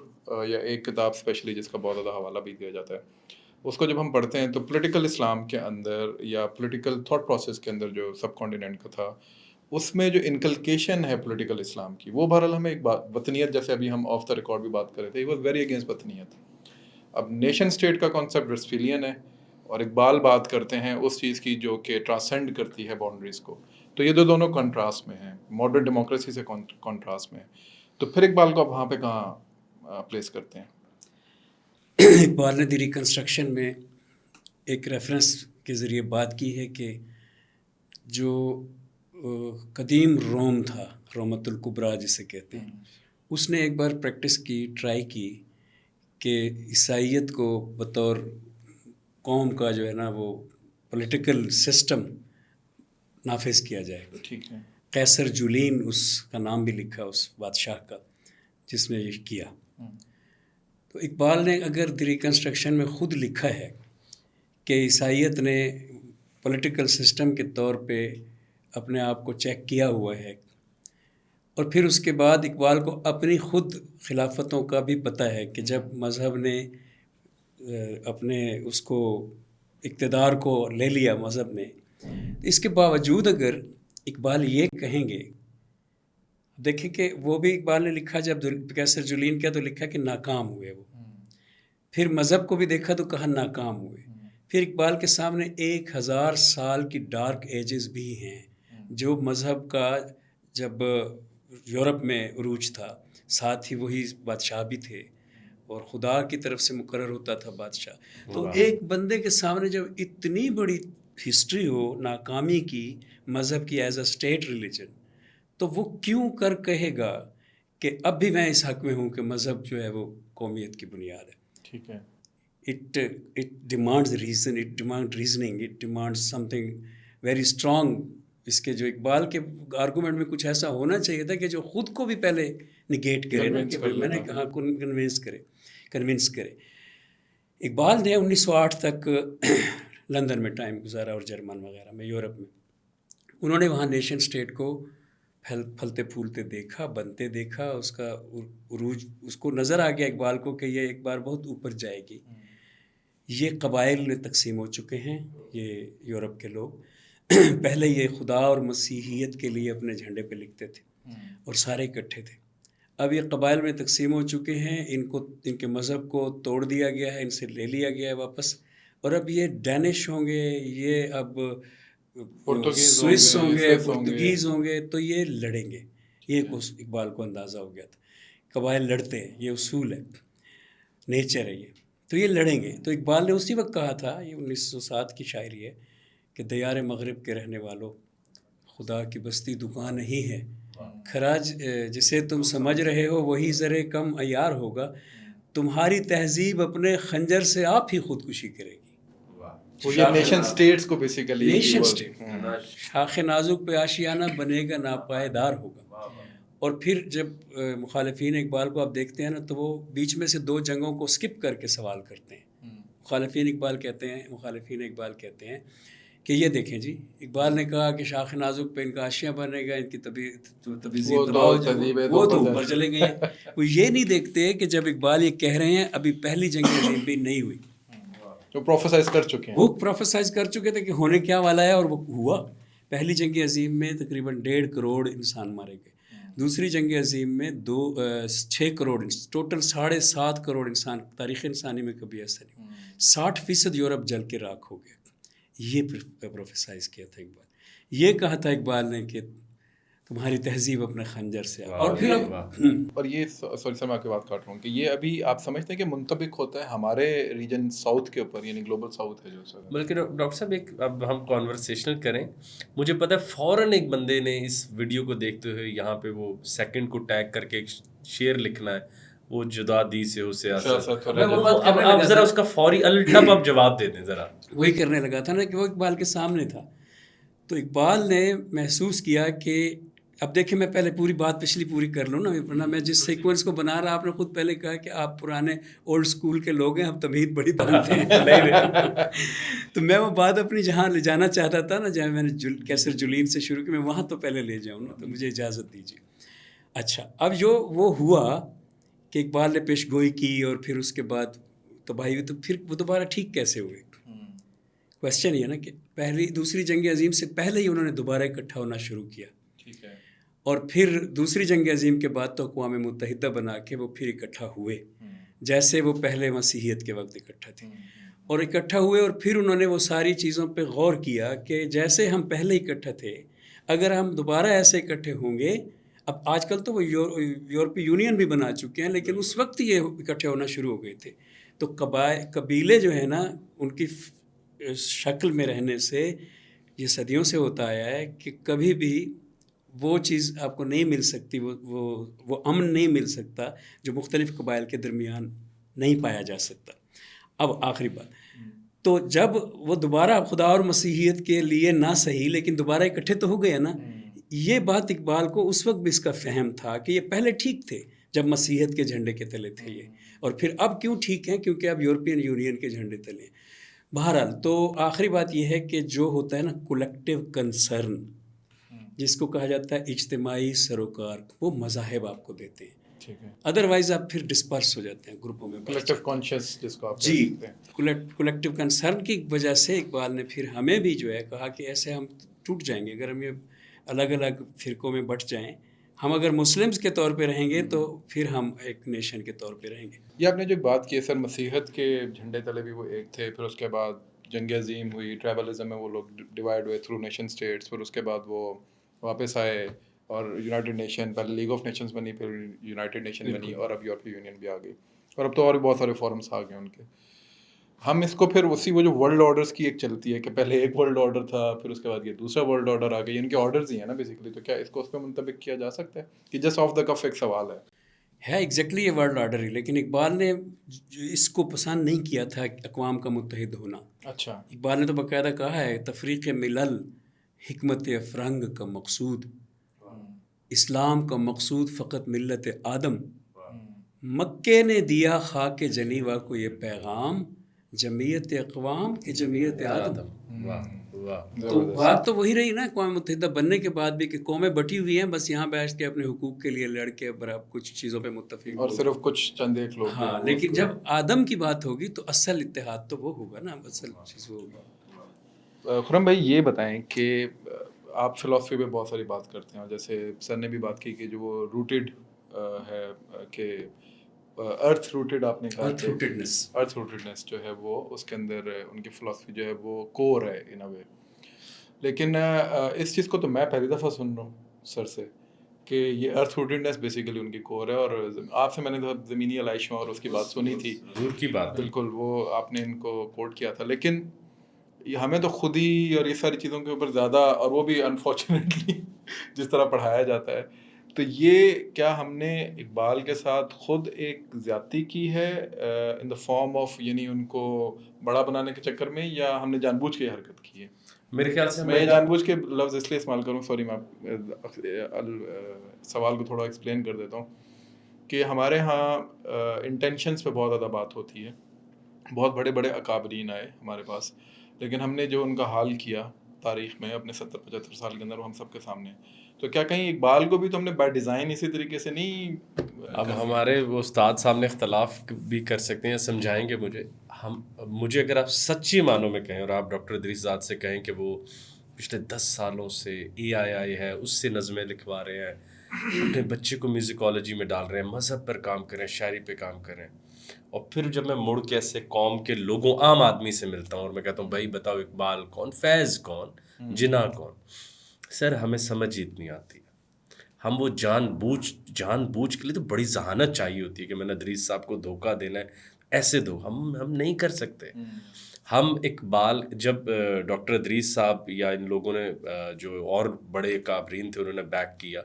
یا ایک کتاب اسپیشلی جس کا بہت زیادہ حوالہ بھی دیا جاتا ہے, اس کو جب ہم پڑھتے ہیں تو پولیٹیکل اسلام کے اندر یا پولیٹیکل تھاٹ پروسیس کے اندر جو سب کانٹیننٹ کا تھا, اس میں جو انکلکیشن ہے پولیٹیکل اسلام کی, وہ بہرحال ہمیں ایک بات وطنیت, جیسے ابھی ہم آف دا ریکارڈ بھی بات کر رہے تھے, ہی واز ویری اگینسٹ وطنیت. اب نیشن اسٹیٹ کا کانسیپٹ ویسٹفیلین ہے, اور اقبال بات کرتے ہیں اس چیز کی جو کہ ٹرانسینڈ کرتی ہے باؤنڈریز کو. تو یہ دونوں کنٹراسٹ میں ہیں, ماڈرن ڈیموکریسی سے کنٹراسٹ میں ہیں. تو پھر اقبال کو آپ وہاں پہ کہاں پلیس کرتے ہیں؟ اقبال نے دی ریکنسٹرکشن میں ایک ریفرنس کے ذریعے بات کی ہے کہ جو قدیم روم تھا, رومت الکبریٰ جسے کہتے ہیں, اس نے ایک بار پریکٹس کی, ٹرائی کی کہ عیسائیت کو بطور قوم کا جو ہے نا وہ پولیٹیکل سسٹم نافذ کیا جائے. ٹھیک ہے. قیصر جولین اس کا نام بھی لکھا اس بادشاہ کا جس نے یہ کیا. تو اقبال نے اگر دی ریکنسٹرکشن میں خود لکھا ہے کہ عیسائیت نے پولیٹیکل سسٹم کے طور پہ اپنے آپ کو چیک کیا ہوا ہے, اور پھر اس کے بعد اقبال کو اپنی خود خلافتوں کا بھی پتہ ہے کہ جب مذہب نے اپنے اس کو اقتدار کو لے لیا مذہب نے, اس کے باوجود اگر اقبال یہ کہیں گے, دیکھیں کہ وہ بھی اقبال نے لکھا جب قیصر جولین کیا تو لکھا کہ ناکام ہوئے وہ, پھر مذہب کو بھی دیکھا تو کہا ناکام ہوئے. پھر اقبال کے سامنے 1000 سال کی ڈارک ایجز بھی ہیں, جو مذہب کا جب یورپ میں عروج تھا, ساتھ ہی وہی بادشاہ بھی تھے اور خدا کی طرف سے مقرر ہوتا تھا بادشاہ. تو ایک بندے کے سامنے جب اتنی بڑی ہسٹری ہو ناکامی کی مذہب کی ایز اے اسٹیٹ ریلیجن, تو وہ کیوں کر کہے گا کہ اب بھی میں اس حق میں ہوں کہ مذہب جو ہے وہ قومیت کی بنیاد ہے. ٹھیک ہے. it demands reason, it demands reasoning, it demands something very strong. اس کے جو اقبال کے آرگومنٹ میں کچھ ایسا ہونا چاہیے تھا کہ جو خود کو بھی پہلے نگیٹ کرے نا, کہ میں نے کہا کنونس کرے. اقبال نے 1908 تک لندن میں ٹائم گزارا اور جرمن وغیرہ میں, یورپ میں. انہوں نے وہاں نیشن اسٹیٹ کو پھلتے پھولتے دیکھا, بنتے دیکھا, اس کا عروج اس کو نظر آ گیا اقبال کو کہ یہ ایک بار بہت اوپر جائے گی. یہ قبائل میں تقسیم ہو چکے ہیں یہ یورپ کے لوگ. پہلے یہ خدا اور مسیحیت کے لیے اپنے جھنڈے پہ لکھتے تھے اور سارے اکٹھے تھے. اب یہ قبائل میں تقسیم ہو چکے ہیں, ان کے مذہب کو توڑ دیا گیا ہے, ان سے لے لیا گیا ہے واپس. اور اب یہ ڈینش ہوں گے, یہ اب سوئس ہوں گے, پرتگیز ہوں گے, تو یہ لڑیں گے. یہ اقبال کو اندازہ ہو گیا تھا. قبائل لڑتے ہیں, یہ اصول ہے, نیچر ہے یہ, تو یہ لڑیں گے. تو اقبال نے اسی وقت کہا تھا, یہ 1907 کی شاعری ہے, کہ دیار مغرب کے رہنے والوں خدا کی بستی دکان نہیں ہے. خراج جسے تم سمجھ رہے ہو وہی ذرے کم عیار ہوگا. تمہاری تہذیب اپنے خنجر سے آپ ہی خودکشی کرے گی. نیشن اسٹیٹس کو بیسیکلی نیشن اسٹیٹ شاخ نازک پہ آشیانہ بنے گا, ناپائیدار ہوگا. اور پھر جب مخالفین اقبال کو آپ دیکھتے ہیں نا, تو وہ بیچ میں سے 2 جنگوں کو سکپ کر کے سوال کرتے ہیں. مخالفین اقبال کہتے ہیں کہ یہ دیکھیں جی, اقبال نے کہا کہ شاخ نازک پہ ان کا آشیاں بنے گا, ان کی وہ تو اوپر چلے گئے. وہ یہ نہیں دیکھتے کہ جب اقبال یہ کہہ رہے ہیں ابھی پہلی جنگ عظیم بھی نہیں ہوئی, جو پروفیسائز کر چکے ہیں, وہ پروفیسائز کر چکے تھے کہ ہونے کیا والا ہے, اور وہ ہوا. پہلی جنگ عظیم میں تقریباً 1.5 کروڑ انسان مارے گئے. دوسری جنگ عظیم میں 6 کروڑ, ٹوٹل 7.5 کروڑ انسان. تاریخ انسانی میں کبھی ایسا نہیں. 60% یورپ جل کے راکھ ہو گیا. یہ پروفیسائز کیا تھا اقبال. یہ کہا تھا اقبال نے کہ تمہاری تہذیب اپنے خنجر سے. اور پھر اور یہ سوری سر میں آپ کی بات کاٹ رہا ہوں کہ یہ ابھی آپ سمجھتے ہیں کہ منطبق ہوتا ہے ہمارے ریجن ساؤتھ کے اوپر, یعنی گلوبل ساؤتھ ہے جو سر. بلکہ ڈاکٹر صاحب ایک اب ہم کانورسیشنل کریں, مجھے پتہ ہے فوراً ایک بندے نے اس ویڈیو کو دیکھتے ہوئے یہاں پہ وہ سیکنڈ کو ٹیگ کر کے ایک شعر لکھنا ہے, وہ جدا دی سے ہو سیاست. اب ذرا اس کا فوری الٹب اب جواب دے دیں ذرا. وہی کرنے لگا تھا نا کہ وہ اقبال کے سامنے تھا. تو اقبال نے محسوس کیا کہ اب دیکھیں, میں پہلے پوری بات پچھلی پوری کر لوں نا, ورنہ میں جس سیکوینس کو بنا رہا, آپ نے خود پہلے کہا کہ آپ پرانے اولڈ اسکول کے لوگ ہیں, اب تمہید بڑی بنتے ہیں. تو میں وہ بات اپنی جہاں لے جانا چاہتا تھا نا, جہاں میں نے کیسر جولین سے شروع کی, میں وہاں تو پہلے لے جاؤں نا, تو مجھے اجازت دیجیے. اچھا, اب جو وہ ہوا کہ اقبال نے پیش گوئی کی اور پھر اس کے بعد تباہی ہوئی, تو پھر وہ دوبارہ ٹھیک کیسے ہوئے؟ کویسچن یہ نا کہ دوسری جنگ عظیم سے پہلے ہی انہوں نے دوبارہ اکٹھا ہونا شروع کیا, اور پھر دوسری جنگ عظیم کے بعد تو اقوام متحدہ بنا کے وہ پھر اکٹھا ہوئے, جیسے وہ پہلے مسیحیت کے وقت اکٹھا تھے. اور اکٹھا ہوئے, اور پھر انہوں نے وہ ساری چیزوں پہ غور کیا کہ جیسے ہم پہلے اکٹھے تھے, اگر ہم دوبارہ ایسے اکٹھے ہوں گے. اب آج کل تو وہ یورپی یونین بھی بنا چکے ہیں, لیکن اس وقت یہ اکٹھے ہونا شروع ہو گئے تھے. تو قبیلے جو ہیں نا, ان کی شکل میں رہنے سے یہ صدیوں سے ہوتا آیا ہے کہ کبھی بھی وہ چیز آپ کو نہیں مل سکتی, وہ امن نہیں مل سکتا جو مختلف قبائل کے درمیان نہیں پایا جا سکتا. اب آخری بات, تو جب وہ دوبارہ خدا اور مسیحیت کے لیے نہ صحیح لیکن دوبارہ اکٹھے تو ہو گئے نا, یہ بات اقبال کو اس وقت بھی اس کا فہم تھا کہ یہ پہلے ٹھیک تھے جب مسیحیت کے جھنڈے کے تلے تھے یہ, اور پھر اب کیوں ٹھیک ہیں, کیونکہ اب یورپین یونین کے جھنڈے تلے ہیں. بہرحال تو آخری بات یہ ہے کہ جو ہوتا ہے نا کولیکٹیو کنسرن, جس کو کہا جاتا ہے اجتماعی سروکار, وہ مذاہب آپ کو دیتے ہیں. ادروائز آپ پھر ڈسپرس ہو جاتے ہیں گروپوں میں. کولیکٹیو کانشیس جس کو آپ جی, کولیکٹیو کنسرن کی وجہ سے اقبال نے پھر ہمیں بھی جو ہے کہا کہ ایسے ہم ٹوٹ جائیں گے اگر ہم یہ الگ الگ فرقوں میں بٹ جائیں. ہم اگر مسلمز کے طور پہ رہیں گے تو پھر ہم ایک نیشن کے طور پہ رہیں گے. یہ آپ نے جو بات کی ہے سر, مسیحیت کے جھنڈے تلے بھی وہ ایک تھے, پھر اس کے بعد جنگ عظیم ہوئی, ٹرائبلزم میں وہ لوگ ڈیوائڈ ہوئے تھرو نیشن اسٹیٹس, پھر اس کے بعد وہ واپس آئے اور یونائٹڈ نیشن, پہلے لیگ آف نیشنز بنی, پھر یونائٹڈ نیشن بنی, اور اب یورپی یونین بھی آ گئی, اور اب تو اور بھی بہت سارے فورمس آ گئے ان کے. ہم اس کو پھر اسی وہ جو ورلڈ آرڈرس کی ایک چلتی ہے کہ پہلے ایک ورلڈ آرڈر تھا, پھر اس کے بعد یہ دوسرا ورلڈ آرڈر آ گیا, ان کے آرڈرز ہی ہیں نا بیسیکلی. تو کیا اس کو اس پہ منطبق کیا جا سکتا ہے کہ جسٹ آف دا کف ایک سوال ہے ایگزیکٹلی یہ ورلڈ آرڈر ہی، لیکن اقبال نے اس کو پسند نہیں کیا تھا اقوام کا متحد ہونا. اچھا. اقبال نے تو باقاعدہ کہا ہے تفریق ملل حکمت افرنگ کا مقصود، اسلام کا مقصود فقط ملت آدم، مکے نے دیا خاک جنیوا کو یہ پیغام، جمعیت اقوام کہ جمعیت آدم. تو بات تو وہی رہی نا اقوام متحدہ بننے کے بعد بھی کہ قومیں بٹی ہوئی ہیں، بس یہاں بیٹھ کے اپنے حقوق کے لیے لڑ کے برابر کچھ چیزوں پہ متفق اور صرف کچھ چند ایک لوگ. ہاں، لیکن جب آدم کی بات ہوگی تو اصل اتحاد تو وہ ہوگا نا، اصل چیز وہ ہوگی. خرم بھائی یہ بتائیں کہ آپ فلاسفی پہ بہت ساری بات کرتے ہیں، اور جیسے سر نے بھی بات کی کہ جو وہ روٹیڈ ہے کہ ارتھ روٹیڈ، آپ نے کہا ارتھ روٹیڈنس جو ہے وہ اس کے اندر ان کی فلاسفی جو ہے وہ کور ہے ان اے وے. لیکن اس چیز کو تو میں پہلی دفعہ سن رہا ہوں سر سے کہ یہ ارتھ روٹیڈنس بیسیکلی ان کی کور ہے. اور آپ سے میں نے زمینی علائشوں اور اس کی بات سنی تھی، دور کی بات بالکل وہ آپ نے ان کو کوٹ کیا تھا. لیکن ہمیں تو خود ہی اور یہ ساری چیزوں کے اوپر زیادہ، اور وہ بھی انفارچونیٹلی جس طرح پڑھایا جاتا ہے، تو یہ کیا ہم نے اقبال کے ساتھ خود ایک زیادتی کی ہے ان دا فارم آف، یعنی ان کو بڑا بنانے کے چکر میں، یا ہم نے جان بوجھ کے حرکت کی ہے؟ میرے خیال سے میں جان بوجھ کے لفظ اس لیے استعمال کروں، سوری میں سوال کو تھوڑا ایکسپلین کر دیتا ہوں کہ ہمارے ہاں انٹینشنس پہ بہت زیادہ بات ہوتی ہے. بہت بڑے بڑے اکابرین آئے ہمارے پاس، لیکن ہم نے جو ان کا حال کیا تاریخ میں اپنے 70-75 سال کے اندر، وہ ہم سب کے سامنے. تو کیا کہیں اقبال کو بھی تو ہم نے بائی ڈیزائن اسی طریقے سے نہیں؟ اب ہمارے وہ استاد سامنے اختلاف بھی کر سکتے ہیں، سمجھائیں گے مجھے اگر آپ سچی معنوں میں کہیں اور آپ ڈاکٹر ادریس زاد سے کہیں کہ وہ پچھلے 10 سالوں سے AII ہے اس سے نظمیں لکھوا رہے ہیں، اپنے بچے کو میوزیکالوجی میں ڈال رہے ہیں، مذہب پر کام کر رہے ہیں، شاعری پہ کام کر رہے ہیں، اور پھر جب میں مڑ کے ایسے قوم کے لوگوں، عام آدمی سے ملتا ہوں اور میں کہتا ہوں بھائی بتاؤ اقبال کون، فیض کون، جناح کون، سر ہمیں سمجھ ہی اتنی آتی ہے. ہم وہ جان بوجھ کے لیے تو بڑی ذہانت چاہیے ہوتی ہے کہ میں نے ادریس صاحب کو دھوکہ دینا ہے، ایسے دو، ہم نہیں کر سکتے. ہم اقبال، جب ڈاکٹر ادریس صاحب یا ان لوگوں نے جو اور بڑے کابرین تھے انہوں نے بیک کیا،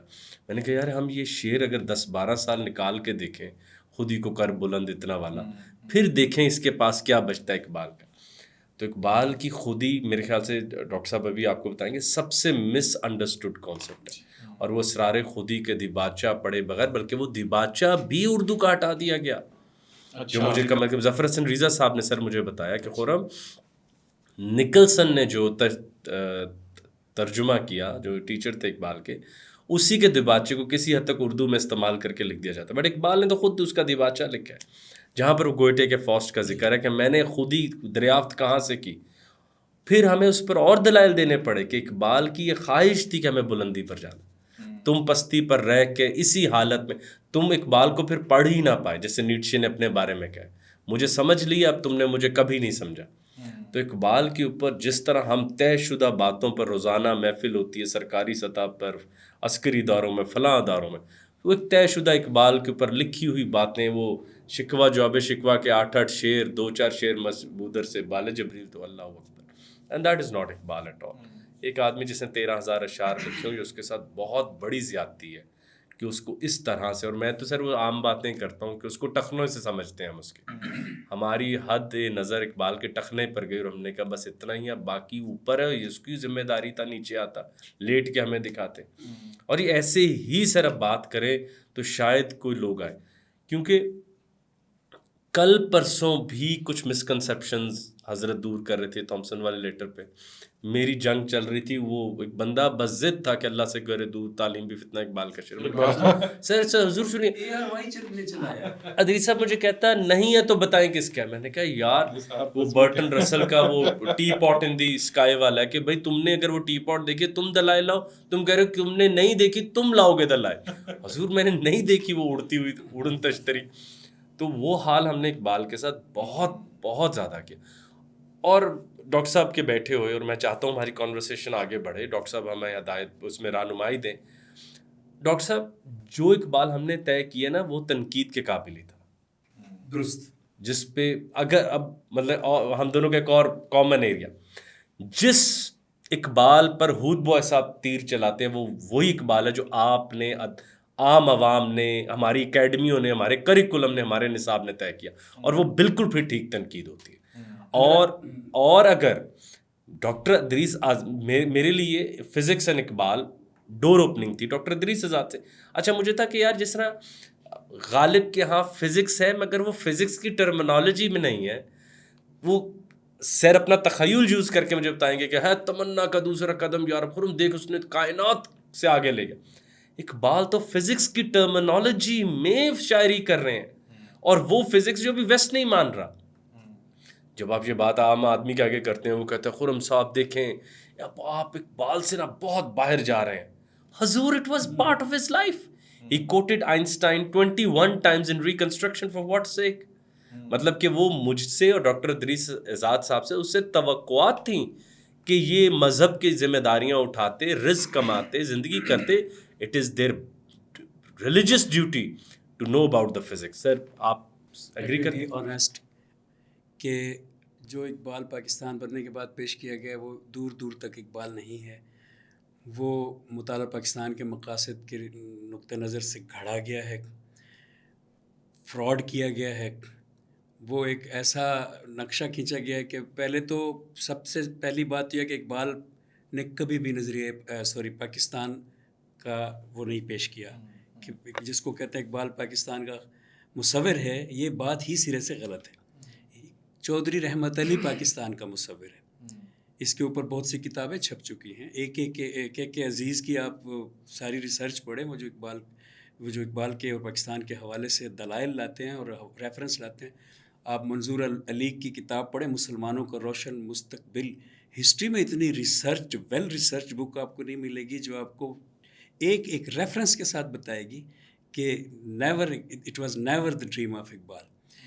میں نے کہا یار ہم یہ شعر اگر 10-12 سال نکال کے دیکھیں، خود ہی کو کر بلند اتنا والا، پھر دیکھیں اس کے پاس کیا بچتا ہے اقبال کا. تو اقبال کی خودی میرے خیال سے ڈاکٹر صاحب ابھی آپ کو بتائیں گے سب سے مس انڈرسٹوڈ کانسیپٹ ہے، اور وہ اسرار خودی کے دیباچہ پڑھے بغیر، بلکہ وہ دیباچہ بھی اردو کا ہٹا دیا گیا. جو مجھے ظفر حسن ریزا صاحب نے سر مجھے بتایا کہ خرم نکلسن نے جو ترجمہ کیا، جو ٹیچر تھے اقبال کے، اسی کے دیباچے کو کسی حد تک اردو میں استعمال کر کے لکھ دیا جاتا ہے، بٹ اقبال نے تو خود اس کا دیباچہ لکھا ہے جہاں پر وہ گوئٹے کے فاسٹ کا ذکر ہے کہ میں نے خود ہی دریافت کہاں سے کی. پھر ہمیں اس پر اور دلائل دینے پڑے کہ اقبال کی یہ خواہش تھی کہ ہمیں بلندی پر جانا، تم پستی پر رہ کے اسی حالت میں، تم اقبال کو پھر پڑھ ہی نہ پائے، جیسے نیٹشے نے اپنے بارے میں کہا مجھے سمجھ لیا اب تم نے مجھے کبھی نہیں سمجھا. تو اقبال کے اوپر جس طرح ہم طے شدہ باتوں پر روزانہ محفل ہوتی ہے، سرکاری سطح پر، عسکری اداروں میں، فلاں اداروں میں، وہ ایک طے شدہ اقبال کے اوپر لکھی ہوئی باتیں، وہ شکوہ جواب شکوہ کے 8 شعر، 2-4 شعر مسبودر سے بال جبریل تو اللہ اکبر، and that is not Iqbal at all. ایک آدمی جس نے 13,000 اشعار لکھے ہوں، اس کے ساتھ بہت بڑی زیادتی ہے کہ اس کو اس طرح سے، اور میں تو سر وہ عام باتیں کرتا ہوں کہ اس کو ٹخنوں سے سمجھتے ہیں ہم، اس کے ہماری حد نظر اقبال کے ٹخنے پر گئی، اور ہم نے کہا بس اتنا ہی، اب باقی اوپر ہے، اس کی ذمہ داری تھا نیچے آتا لیٹ کے ہمیں دکھاتے. اور یہ ایسے ہی سر اب بات کریں تو شاید کوئی لوگ آئے، کیونکہ کل پرسوں بھی کچھ مسکنسیپشنز حضرت دور کر رہے تھے تھامسن والے لیٹر پہ. میری جنگ چل رہی تھی، وہ ایک بندہ بس ضد تھا کہ اللہ سے گرے دور، تعلیم بھی فتنہ، اقبال کا شعر. سر حضور سنیے، ادریس صاحب مجھے کہتا نہیں ہے تو بتائیں کس کا ہے. میں نے کہا یار وہ برٹن رسل کا وہ ٹی پاٹ ان دی اسکائی والا ہے کہ بھائی تم نے اگر وہ ٹی پاٹ دیکھی تم دلائل لاؤ، تم کہہ رہے ہو تم نے نہیں دیکھی تم لاؤ گے دلائل. حضور میں نے نہیں دیکھی وہ اڑتی ہوئی اڑن تشتری. تو وہ حال ہم نے اقبال کے ساتھ بہت بہت زیادہ کیا. اور ڈاکٹر صاحب کے بیٹھے ہوئے، اور میں چاہتا ہوں ہماری کانورسیشن آگے بڑھے، ڈاکٹر صاحب ہمیں ہدایت اس میں رہنمائی دیں. ڈاکٹر صاحب جو اقبال ہم نے طے کیا نا وہ تنقید کے قابل ہی تھا، درست، جس پہ اگر اب مطلب ہم دونوں کا ایک اور کامن ایریا، جس اقبال پر ہود بوائے صاحب تیر چلاتے ہیں وہ وہی اقبال ہے جو آپ نے عام عوام نے, ہماری اکیڈمیوں نے, ہمارے کریکولم نے, ہمارے نصاب نے طے کیا, اور وہ بالکل پھر ٹھیک تنقید ہوتی ہے. اور اگر ڈاکٹر ادریس میرے لیے physics and Iqbal door opening تھی ڈاکٹر ادریس آزاد سے. اچھا مجھے تھا کہ یار جس طرح غالب کے ہاں فزکس ہے مگر وہ فزکس کی ٹرمنالوجی میں نہیں ہے, وہ سیر اپنا تخیل یوز کر کے مجھے بتائیں گے کہ ہے تمنا کا دوسرا قدم یار خرم دیکھ اس نے کائنات سے آگے لے گیا. اقبال تو فزکس کی ٹرمنالوجی میں شاعری کر رہے ہیں, اور وہ فزکس جو بھی ویسٹ نہیں مان رہا. جب آپ یہ بات عام آدمی کے آگے کرتے ہیں, وہ کہتے ہیں خرم صاحب دیکھیں آپ اقبال سے نا بہت باہر جا رہے ہیں. حضور it was part of his life. He quoted Einstein 21 times in Reconstruction for what sake. مطلب کہ وہ مجھ سے اور ڈاکٹر ادریس آزاد صاحب سے اس سے توقعات تھیں کہ یہ مذہب کی ذمہ داریاں اٹھاتے, رزق کماتے, زندگی کرتے. It is their religious duty to know about the physics. سر آپ ایگری کرتے ہیں؟ آنیسٹ کہ جو اقبال پاکستان بننے کے بعد پیش کیا گیا وہ دور دور تک اقبال نہیں ہے. وہ مطالعہ پاکستان کے مقاصد کے نقطہ نظر سے گھڑا گیا ہے, فراڈ کیا گیا ہے. وہ ایک ایسا نقشہ کھینچا گیا ہے کہ پہلے تو سب سے پہلی بات یہ ہے کہ اقبال نے کبھی بھی نظریہ پاکستان کا وہ نہیں پیش کیا کہ جس کو کہتے ہیں اقبال پاکستان کا مصور ہے. یہ بات ہی سرے سے غلط ہے. چودھری رحمت علی پاکستان کا مصور ہے. اس کے اوپر بہت سی کتابیں چھپ چکی ہیں. ایک عزیز کی آپ ساری ریسرچ پڑھیں. وہ جو اقبال کے اور پاکستان کے حوالے سے دلائل لاتے ہیں اور ریفرنس لاتے ہیں. آپ منظور علی کی کتاب پڑھیں مسلمانوں کا روشن مستقبل. ہسٹری میں اتنی ریسرچ ویل ریسرچ بک آپ کو نہیں ملے گی جو آپ کو ایک ریفرنس کے ساتھ بتائے گی کہ it was never the dream of Iqbal.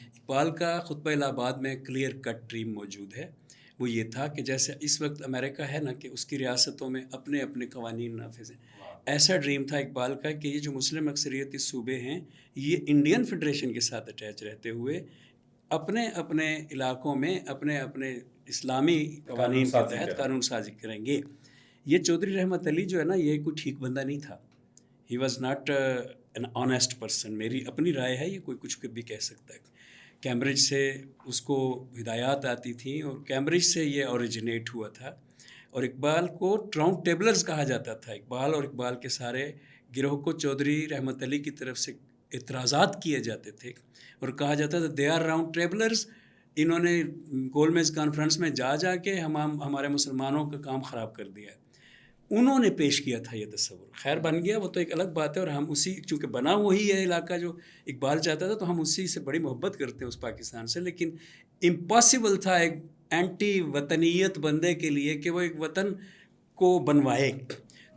Iqbal کا خطبہ الہ آباد میں کلیئر کٹ ڈریم موجود ہے. وہ یہ تھا کہ جیسے اس وقت امریکہ ہے نا کہ اس کی ریاستوں میں اپنے اپنے قوانین نافذ ہیں, ایسا ڈریم تھا اقبال کا کہ یہ جو مسلم اکثریتی صوبے ہیں یہ انڈین فیڈریشن کے ساتھ اٹیچ رہتے ہوئے اپنے اپنے علاقوں میں اپنے اپنے اسلامی قوانین کے تحت قانون سازی کریں گے. یہ چودھری رحمت علی جو ہے نا یہ کوئی ٹھیک بندہ نہیں تھا. He was not an honest person. میری اپنی رائے ہے, یہ کوئی کچھ بھی کہہ سکتا ہے. کیمبرج سے اس کو ہدایات آتی تھیں اور کیمبرج سے یہ اوریجنیٹ ہوا تھا. اور اقبال کو راؤنڈ ٹیبلرز کہا جاتا تھا. اقبال اور اقبال کے سارے گروہ کو چودھری رحمت علی کی طرف سے اعتراضات کیے جاتے تھے اور کہا جاتا تھا دے آر راؤنڈ ٹیبلرز. انہوں نے گول میز کانفرنس میں جا کے ہمارے مسلمانوں کا کام خراب کر دیا ہے. انہوں نے پیش کیا تھا یہ تصور. خیر بن گیا وہ تو ایک الگ بات ہے, اور ہم اسی چونکہ بنا وہی ہے علاقہ جو اقبال چاہتا تھا تو ہم اسی سے بڑی محبت کرتے ہیں اس پاکستان سے. لیکن امپاسبل تھا ایک اینٹی وطنیت بندے کے لیے کہ وہ ایک وطن کو بنوائے,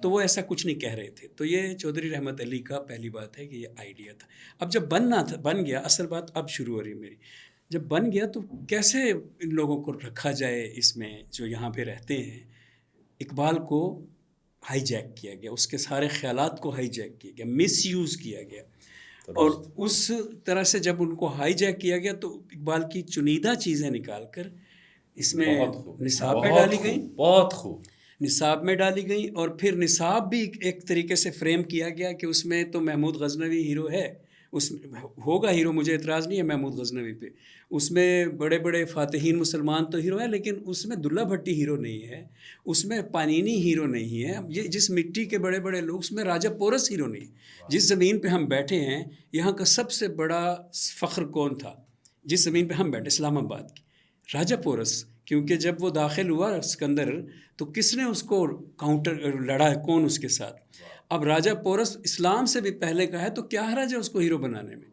تو وہ ایسا کچھ نہیں کہہ رہے تھے. تو یہ چودھری رحمت علی کا پہلی بات ہے کہ یہ آئیڈیا تھا. اب جب بن گیا, اصل بات اب شروع ہو رہی ہے میری, جب بن گیا تو کیسے ان لوگوں کو رکھا جائے اس میں جو یہاں پہ رہتے ہیں. اقبال کو ہائی جیک کیا گیا, اس کے سارے خیالات کو ہائی جیک کیا گیا, مس یوز کیا گیا. اور اس طرح سے جب ان کو ہائی جیک کیا گیا تو اقبال کی چنیدہ چیزیں نکال کر اس میں نصاب میں ڈالی گئیں. بہت خوب نصاب میں ڈالی گئیں. اور پھر نصاب بھی ایک طریقے سے فریم کیا گیا کہ اس میں تو محمود غزنوی ہیرو ہے, اس میں ہوگا ہیرو, مجھے اعتراض نہیں ہے محمود غزنوی پہ. اس میں بڑے بڑے فاتحین مسلمان تو ہیرو ہیں, لیکن اس میں دلہ بھٹی ہیرو نہیں ہے, اس میں پانینی ہیرو نہیں ہے. یہ جس مٹی کے بڑے بڑے لوگ, اس میں راجہ پورس ہیرو نہیں. جس زمین پہ ہم بیٹھے ہیں یہاں کا سب سے بڑا فخر کون تھا جس زمین پہ ہم بیٹھے؟ اسلام آباد کی راجہ پورس. کیونکہ جب وہ داخل ہوا سکندر تو کس نے اس کو کاؤنٹر لڑا, کون اس کے ساتھ؟ اب راجہ پورس اسلام سے بھی پہلے کا ہے تو کیا حرج ہے اس کو ہیرو بنانے میں؟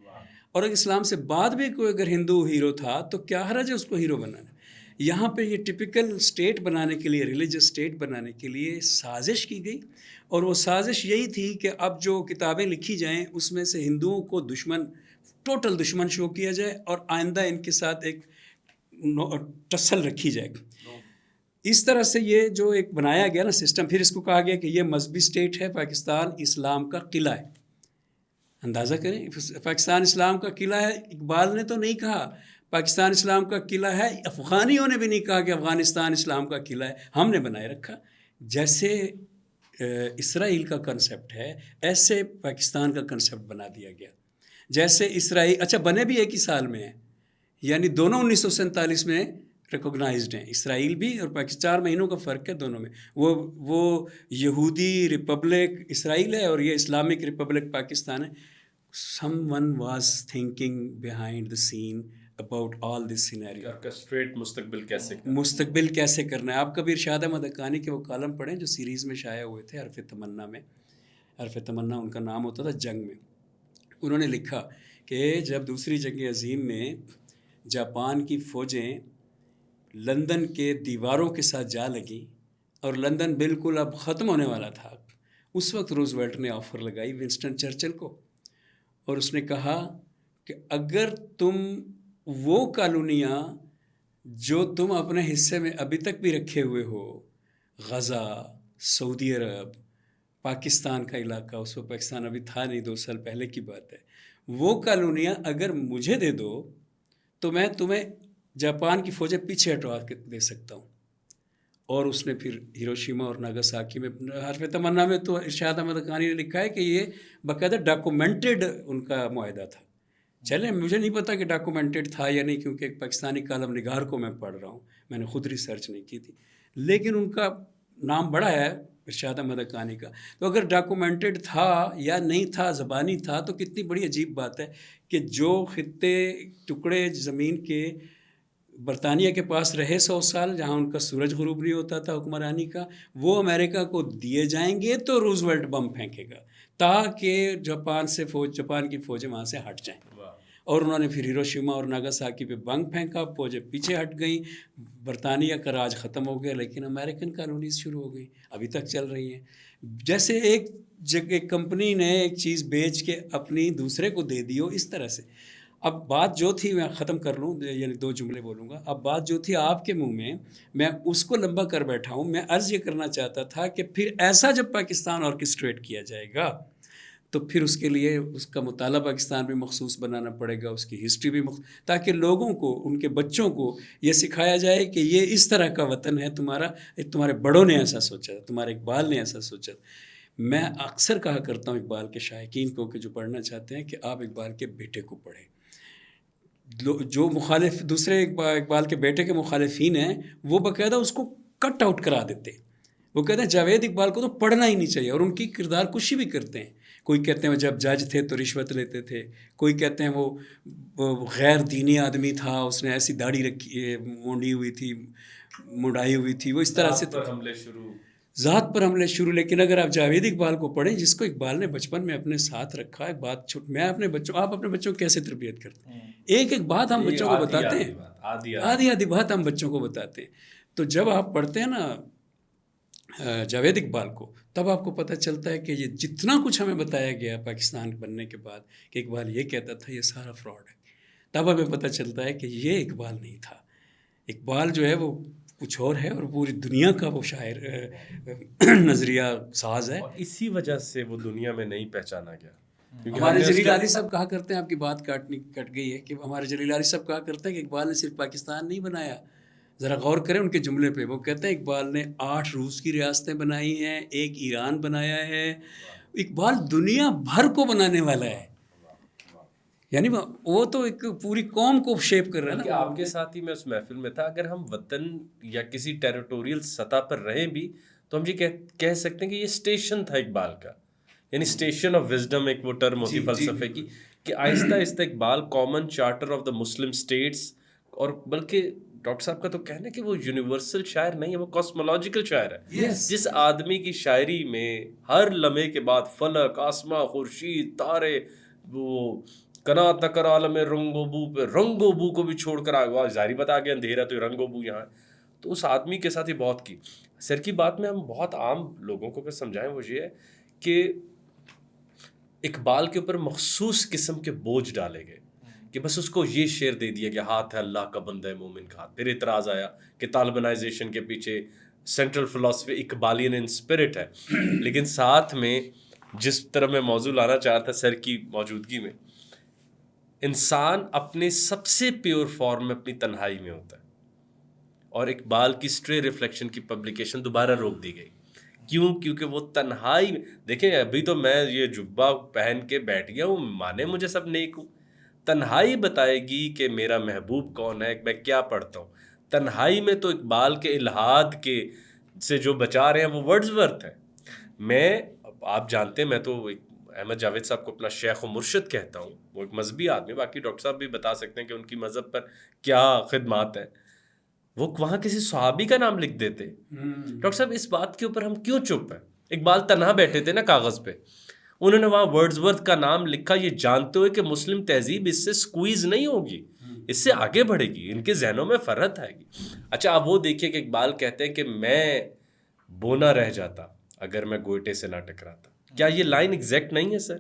اور اگر اسلام سے بعد بھی کوئی اگر ہندو ہیرو تھا تو کیا حرج ہے اس کو ہیرو بنانے میں؟ یہاں پہ یہ ٹپیکل اسٹیٹ بنانے کے لیے, ریلیجس اسٹیٹ بنانے کے لیے سازش کی گئی. اور وہ سازش یہی تھی کہ اب جو کتابیں لکھی جائیں اس میں سے ہندوؤں کو ٹوٹل دشمن شو کیا جائے اور آئندہ ان کے ساتھ ایک ٹسل رکھی جائے. اس طرح سے یہ جو ایک بنایا گیا نا سسٹم, پھر اس کو کہا گیا کہ یہ مذہبی اسٹیٹ ہے, پاکستان اسلام کا قلعہ ہے. اندازہ کریں, پاکستان اسلام کا قلعہ ہے. اقبال نے تو نہیں کہا پاکستان اسلام کا قلعہ ہے, افغانیوں نے بھی نہیں کہا کہ افغانستان اسلام کا قلعہ ہے, ہم نے بنائے رکھا. جیسے اسرائیل کا کنسیپٹ ہے ایسے پاکستان کا کنسیپٹ بنا دیا گیا. جیسے اسرائیل اچھا بنے بھی ایک ہی سال میں ہیں، یعنی دونوں 1947 میں ریکوگنائزڈ ہیں، اسرائیل بھی اور پاکستان. 4 مہینوں کا فرق ہے دونوں میں. وہ یہودی ریپبلک اسرائیل ہے اور یہ اسلامک ریپبلک پاکستان ہے. Someone was thinking behind the scene about all this scenario. اسٹریٹ مستقبل کیسے کرنا ہے. آپ کبھی ارشاد احمد حقانی کے وہ کالم پڑھیں جو سیریز میں شائع ہوئے تھے حرف تمنا میں. حرف تمنا ان کا نام ہوتا تھا جنگ میں. انہوں نے لکھا کہ جب دوسری جنگ عظیم میں جاپان کی فوجیں لندن کے دیواروں کے ساتھ جا لگیں اور لندن بالکل اب ختم ہونے والا تھا، اس وقت روزویلٹ نے آفر لگائی ونسٹن چرچل کو، اور اس نے کہا کہ اگر تم وہ کالونیاں جو تم اپنے حصے میں ابھی تک بھی رکھے ہوئے ہو، غزہ، سعودی عرب، پاکستان کا علاقہ، اس وقت پاکستان ابھی تھا نہیں، 2 سال پہلے کی بات ہے، وہ کالونیاں اگر مجھے دے دو تو میں تمہیں جاپان کی فوجیں پیچھے ہٹوا کے دے سکتا ہوں. اور اس نے پھر ہیروشیما اور ناگاساکی میں حرف تمنا میں تو ارشاد احمد حقانی نے لکھا ہے کہ یہ باقاعدہ ڈاکومنٹڈ ان کا معاہدہ تھا. چلیں مجھے نہیں پتا کہ ڈاکومنٹڈ تھا یا نہیں، کیونکہ ایک پاکستانی کالم نگار کو میں پڑھ رہا ہوں، میں نے خود ریسرچ نہیں کی تھی، لیکن ان کا نام بڑا ہے ارشاد احمد حقانی کا. تو اگر ڈاکومنٹڈ تھا یا نہیں تھا، زبانی تھا، تو کتنی بڑی عجیب بات ہے کہ جو خطے ٹکڑے زمین کے برطانیہ کے پاس رہے 100 سال، جہاں ان کا سورج غروب نہیں ہوتا تھا حکمرانی کا، وہ امریکہ کو دیے جائیں گے تو روزویلٹ بم پھینکے گا تاکہ جاپان کی فوجیں وہاں سے ہٹ جائیں. اور انہوں نے پھر ہیروشیما اور ناگاساکی پہ بم پھینکا، فوجیں پیچھے ہٹ گئیں، برطانیہ کا راج ختم ہو گیا، لیکن امریکن کالونیز شروع ہو گئی، ابھی تک چل رہی ہیں. جیسے ایک کمپنی نے ایک چیز بیچ کے اپنی دوسرے کو دے دی ہو، اس طرح سے. اب بات جو تھی، میں ختم کر لوں، یعنی 2 جملے بولوں گا. اب بات جو تھی آپ کے منہ میں اس کو لمبا کر بیٹھا ہوں. میں عرض یہ کرنا چاہتا تھا کہ پھر ایسا جب پاکستان آرکسٹریٹ کیا جائے گا تو پھر اس کے لیے اس کا مطالعہ پاکستان بھی مخصوص بنانا پڑے گا، اس کی ہسٹری بھی تاکہ لوگوں کو، ان کے بچوں کو یہ سکھایا جائے کہ یہ اس طرح کا وطن ہے تمہارا. تمہارے بڑوں نے ایسا سوچا تھا، تمہارے اقبال نے ایسا سوچا تھا. میں اکثر کہا کرتا ہوں اقبال کے شائقین کو کہ جو پڑھنا چاہتے ہیں کہ آپ اقبال کے بیٹے کو پڑھیں. جو مخالف دوسرے اقبال کے بیٹے کے مخالفین ہیں وہ باقاعدہ اس کو کٹ آؤٹ کرا دیتے. وہ کہتے ہیں جاوید اقبال کو تو پڑھنا ہی نہیں چاہیے، اور ان کی کردار کشی بھی کرتے ہیں. کوئی کہتے ہیں وہ جب جج تھے تو رشوت لیتے تھے، کوئی کہتے ہیں وہ غیر دینی آدمی تھا، اس نے ایسی داڑھی رکھی مونڈی ہوئی تھی، مڈائی ہوئی تھی، وہ اس طرح سے ذات پر حملے شروع. لیکن اگر آپ جاوید اقبال کو پڑھیں جس کو اقبال نے بچپن میں اپنے ساتھ رکھا. ایک بات میں اپنے بچوں، آپ اپنے بچوں کو کیسے تربیت کرتے ہیں؟ ایک بات ہم بچوں کو بتاتے ہیں، آدھی بات ہم بچوں کو بتاتے ہیں. تو جب آپ پڑھتے ہیں نا جاوید اقبال کو، تب آپ کو پتہ چلتا ہے کہ یہ جتنا کچھ ہمیں بتایا گیا پاکستان بننے کے بعد کہ اقبال یہ کہتا تھا، یہ سارا فراڈ ہے. تب ہمیں پتہ چلتا ہے کہ یہ اقبال نہیں تھا. اقبال جو ہے وہ کچھ اور ہے، اور پوری دنیا کا وہ شاعر نظریہ ساز ہے. اسی وجہ سے وہ دنیا میں نہیں پہچانا گیا. ہمارے جلیل علی صاحب کہا کرتے ہیں، آپ کی بات کٹ گئی ہے، کہ ہمارے جلیل علی صاحب کہا کرتے ہیں کہ اقبال نے صرف پاکستان نہیں بنایا. ذرا غور کریں ان کے جملے پہ. وہ کہتے ہیں اقبال نے 8 روس کی ریاستیں بنائی ہیں، 1 ایران بنایا ہے. اقبال دنیا بھر کو بنانے والا ہے، یعنی وہ تو ایک پوری قوم کو شیپ کر رہا ہے نا. آپ کے ساتھ ہی میں اس محفل میں تھا. اگر ہم وطن یا کسی ٹیریٹوریل سطح پر رہیں بھی تو ہم یہ کہہ سکتے ہیں کہ یہ اسٹیشن تھا اقبال کا، یعنی اسٹیشن آف وزڈم، ایک وہ ٹرم ہوتی فلسفے کی، کہ آہستہ آہستہ Iqbal common charter of the Muslim states. اور بلکہ ڈاکٹر صاحب کا تو کہنا ہے کہ وہ یونیورسل شاعر نہیں ہے، وہ کاسمولوجیکل شاعر ہے. جس آدمی کی شاعری میں ہر لمحے کے بعد فلک، آسماں، خورشید، تارے، وہ کنات نہ کر عالم رنگ و بو پہ، رنگ و بو کو بھی چھوڑ کر آگے ظاہری بتا گیا اندھیرا تو رنگ و بو یہاں ہے. تو اس آدمی کے ساتھ ہی بہت کی. سر کی بات میں ہم بہت عام لوگوں کو اگر سمجھائیں وہ یہ ہے کہ اقبال کے اوپر مخصوص قسم کے بوجھ ڈالے گئے کہ بس اس کو یہ شعر دے دیا کہ ہاتھ ہے اللہ کا بندہ مومن کا ہاتھ. پھر اعتراض آیا کہ طالبانائزیشن کے پیچھے سینٹرل فلسفی اقبالین ان اسپرٹ ہے. لیکن ساتھ میں جس طرح میں موضوع لانا چاہتا تھا سر کی موجودگی میں، انسان اپنے سب سے پیور فارم میں اپنی تنہائی میں ہوتا ہے. اور اقبال کی اسٹرے ریفلیکشن کی پبلیکیشن دوبارہ روک دی گئی کیوں؟ کیونکہ وہ تنہائی، دیکھیں ابھی تو میں یہ جبہ پہن کے بیٹھ گیا ہوں، مانے مجھے سب نیک ہوں، تنہائی بتائے گی کہ میرا محبوب کون ہے، میں کیا پڑھتا ہوں. تنہائی میں تو اقبال کے الہاد کے سے جو بچا رہے ہیں وہ ورڈزورتھ ہے. میں، آپ جانتے ہیں میں تو احمد جاوید صاحب کو اپنا شیخ و مرشد کہتا ہوں، وہ ایک مذہبی آدمی، باقی ڈاکٹر صاحب بھی بتا سکتے ہیں کہ ان کی مذہب پر کیا خدمات ہیں. وہ وہاں کسی صحابی کا نام لکھ دیتے. ڈاکٹر صاحب اس بات کے اوپر ہم کیوں چپ ہیں؟ اقبال تنہا بیٹھے تھے نا کاغذ پہ، انہوں نے وہاں ورڈزورتھ کا نام لکھا یہ جانتے ہوئے کہ مسلم تہذیب اس سے سکویز نہیں ہوگی، اس سے آگے بڑھے گی، ان کے ذہنوں میں فرحت آئے گی. اچھا آپ وہ دیکھیے کہ اقبال کہتے ہیں کہ میں بونا رہ جاتا اگر میں گوئٹے سے نہ ٹکراتا. کیا یہ لائن ایگزیکٹ نہیں ہے سر؟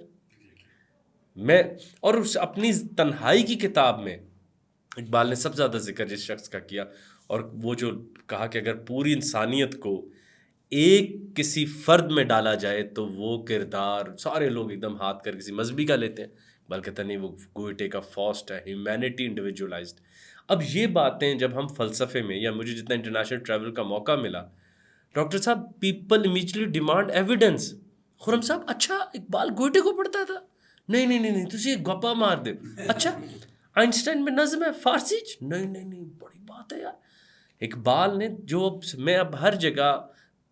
میں، اور اس اپنی تنہائی کی کتاب میں اقبال نے سب سے زیادہ ذکر جس شخص کا کیا، اور وہ جو کہا کہ اگر پوری انسانیت کو ایک کسی فرد میں ڈالا جائے تو وہ کردار سارے لوگ ایک دم ہاتھ کر کسی مذہبی کا لیتے ہیں. بلکہ نہیں، وہ گوئٹے کا فاسٹ ہے، ہیومینٹی انڈیویجولائزڈ. اب یہ باتیں جب ہم فلسفے میں، یا مجھے جتنا انٹرنیشنل ٹریول کا موقع ملا، ڈاکٹر صاحب پیپل امیجلی ڈیمانڈ ایویڈنس. خرم صاحب اچھا اقبال گوئٹے کو پڑھتا تھا؟ نہیں نہیں نہیں نہیں، تجھے گپا مار دے. اچھا آئنسٹائن میں نظم ہے فارسی؟ نہیں نہیں نہیں، بڑی بات ہے یار. اقبال نے جو، میں اب ہر جگہ